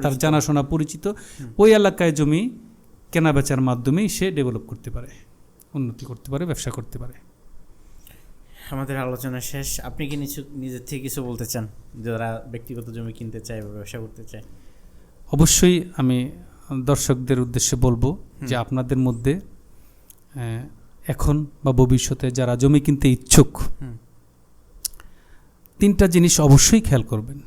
তার জানাশোনা পরিচিত ওই এলাকায় জমি কেনা বেচার মাধ্যমেই সে ডেভেলপ করতে পারে, উন্নতি করতে পারে, ব্যবসা করতে পারে। আমাদের আলোচনা শেষ। আপনি কি নিজের থেকে কিছু বলতে চান যারা ব্যক্তিগত জমি কিনতে চায় বা ব্যবসা করতে চায়? অবশ্যই আমি দর্শকদের উদ্দেশ্যে বলবো যে আপনাদের মধ্যে এখন বা ভবিষ্যতে যারা জমি কিনতে ইচ্ছুক, 3টা জিনিস অবশ্যই খেয়াল করবেন।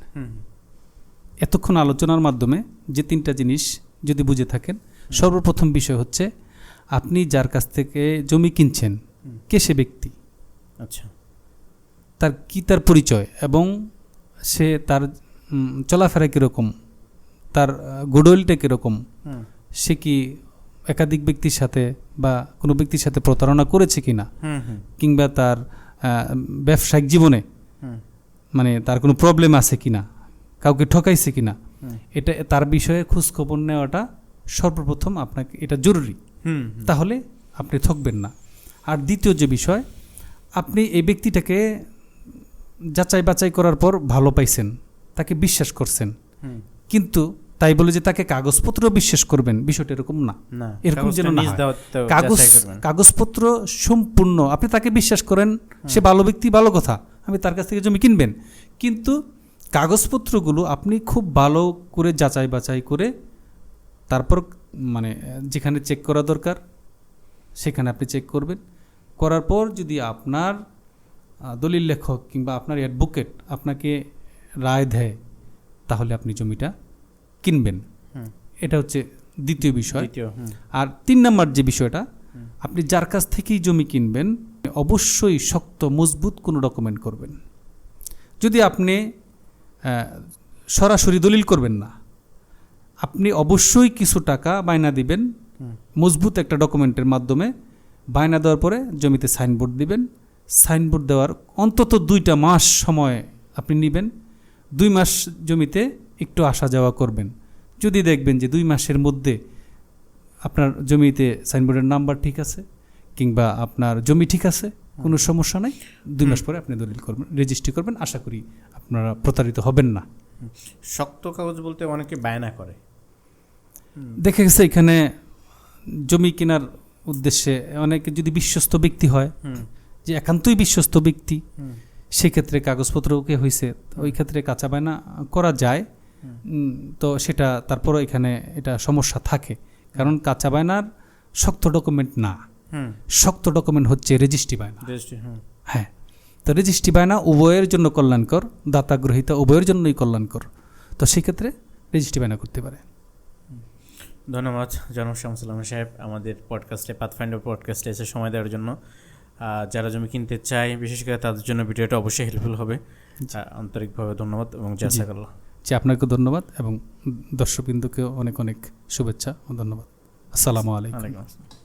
এতক্ষণ আলোচনার মাধ্যমে যে 3টা জিনিস যদি বুঝে থাকেন, সর্বপ্রথম বিষয় হচ্ছে আপনি যার কাছ থেকে জমি কিনছেন কে সে ব্যক্তি, আচ্ছা, তার পরিচয় এবং সে তার চলাফেরা কীরকম, তার গুডউইলটা কীরকম, সে কি একাধিক ব্যক্তির সাথে বা কোনো ব্যক্তির সাথে প্রতারণা করেছে কিনা, কিংবা তার ব্যবসায়িক জীবনে তার কোনো প্রবলেম আছে কিনা, কাউকে ঠকাইছে কিনা, এটা তার বিষয়ে খোঁজখবর নেওয়াটা সর্বপ্রথম আপনাকে এটা জরুরি। তাহলে আপনি ঠকবেন না। আর দ্বিতীয় যে বিষয়, আপনি এই ব্যক্তিটাকে যাচাই বাছাই করার পর ভালো পাইছেন, তাকে বিশ্বাস করছেন, কিন্তু তাই বলে যে তাকে কাগজপত্র বিশ্বাস করবেন, বিষয়টা এরকম না। এরকম যেন না হয়। কাগজপত্র সম্পূর্ণ আপনি তাকে বিশ্বাস করেন, সে ভালো ব্যক্তি, ভালো কথা, আমি তার কাছ থেকে জমি কিনবেন, কিন্তু কাগজপত্রগুলো আপনি খুব ভালো করে যাচাই বাছাই করে তারপর যেখানে চেক করা দরকার সেখানে আপনি চেক করবেন। করার পর যদি আপনার দলিল লেখক কিংবা আপনার অ্যাডভোকেট আপনাকে রায় দেয় তাহলে আপনি জমিটা কিনবেন। এটা হচ্ছে দ্বিতীয় বিষয়। আর 3 নম্বর যে বিষয়টা, আপনি যার কাছ থেকেই জমি কিনবেন অবশ্যই শক্ত মজবুত কোনো ডকুমেন্ট করবেন। যদি আপনি সরাসরি দলিল করবেন না, আপনি অবশ্যই কিছু টাকা বায়না দিবেন মজবুত একটা ডকুমেন্টের মাধ্যমে। বায়না দেওয়ার পরে জমিতে সাইনবোর্ড দিবেন। সাইনবোর্ড দেওয়ার অন্তত 2টা মাস সময় আপনি নেবেন। 2 মাস জমিতে একটু আসা যাওয়া করবেন। যদি দেখবেন যে 2 মাসের মধ্যে আপনার জমিতে সাইনবোর্ডের নাম্বার ঠিক আছে কিংবা আপনার জমি ঠিক আছে, কোনো সমস্যা নাই, 2 মাস পরে আপনি দলিল করবেন, রেজিস্ট্রি করবেন। আশা করি আপনারা প্রতারিত হবেন না। শক্ত কাগজ বলতে অনেকে বায়না করে, দেখা গেছে এখানে জমি কেনার উদ্দেশ্যে অনেকে যদি বিশ্বস্ত ব্যক্তি হয়, যে একান্তই বিশ্বস্ত ব্যক্তি, সেক্ষেত্রে কাগজপত্র ওকে হয়েছে, ওই ক্ষেত্রে কাঁচা বায়না করা যায়। তো সেটা তারপরও এখানে এটা সমস্যা থাকে, কারণ কাঁচা বায়নার শক্ত ডকুমেন্ট না। হুম শক্ত ডকুমেন্ট হচ্ছে রেজিস্ট্রি বায়না। রেজিস্ট্রি, হুম। হ্যাঁ, তো রেজিস্ট্রি বায়না উভয়ের জন্য কল্যাণকর, দাতা গ্রহীতা উভয়ের জন্যই কল্যাণকর। তো সেক্ষেত্রে রেজিস্ট্রি বায়না করতে পারে। ধন্যবাদ জনাব শামসুল আলম সাহেব আমাদের পডকাস্টে, পাথফাইন্ডার পডকাস্টে এসে সময় দেওয়ার জন্য। যারা জমি কিনতে চায় বিশেষ করে তাদের জন্য ভিডিওটা অবশ্যই হেল্পফুল হবে। আন্তরিকভাবে ধন্যবাদ এবং জাযাকাল্লাহ। যে আপনাকে ধন্যবাদ এবং দর্শকবৃন্দকেও অনেক অনেক শুভেচ্ছা ও ধন্যবাদ। আসসালামু আলাইকুম। ওয়ালাইকুম আসসালাম।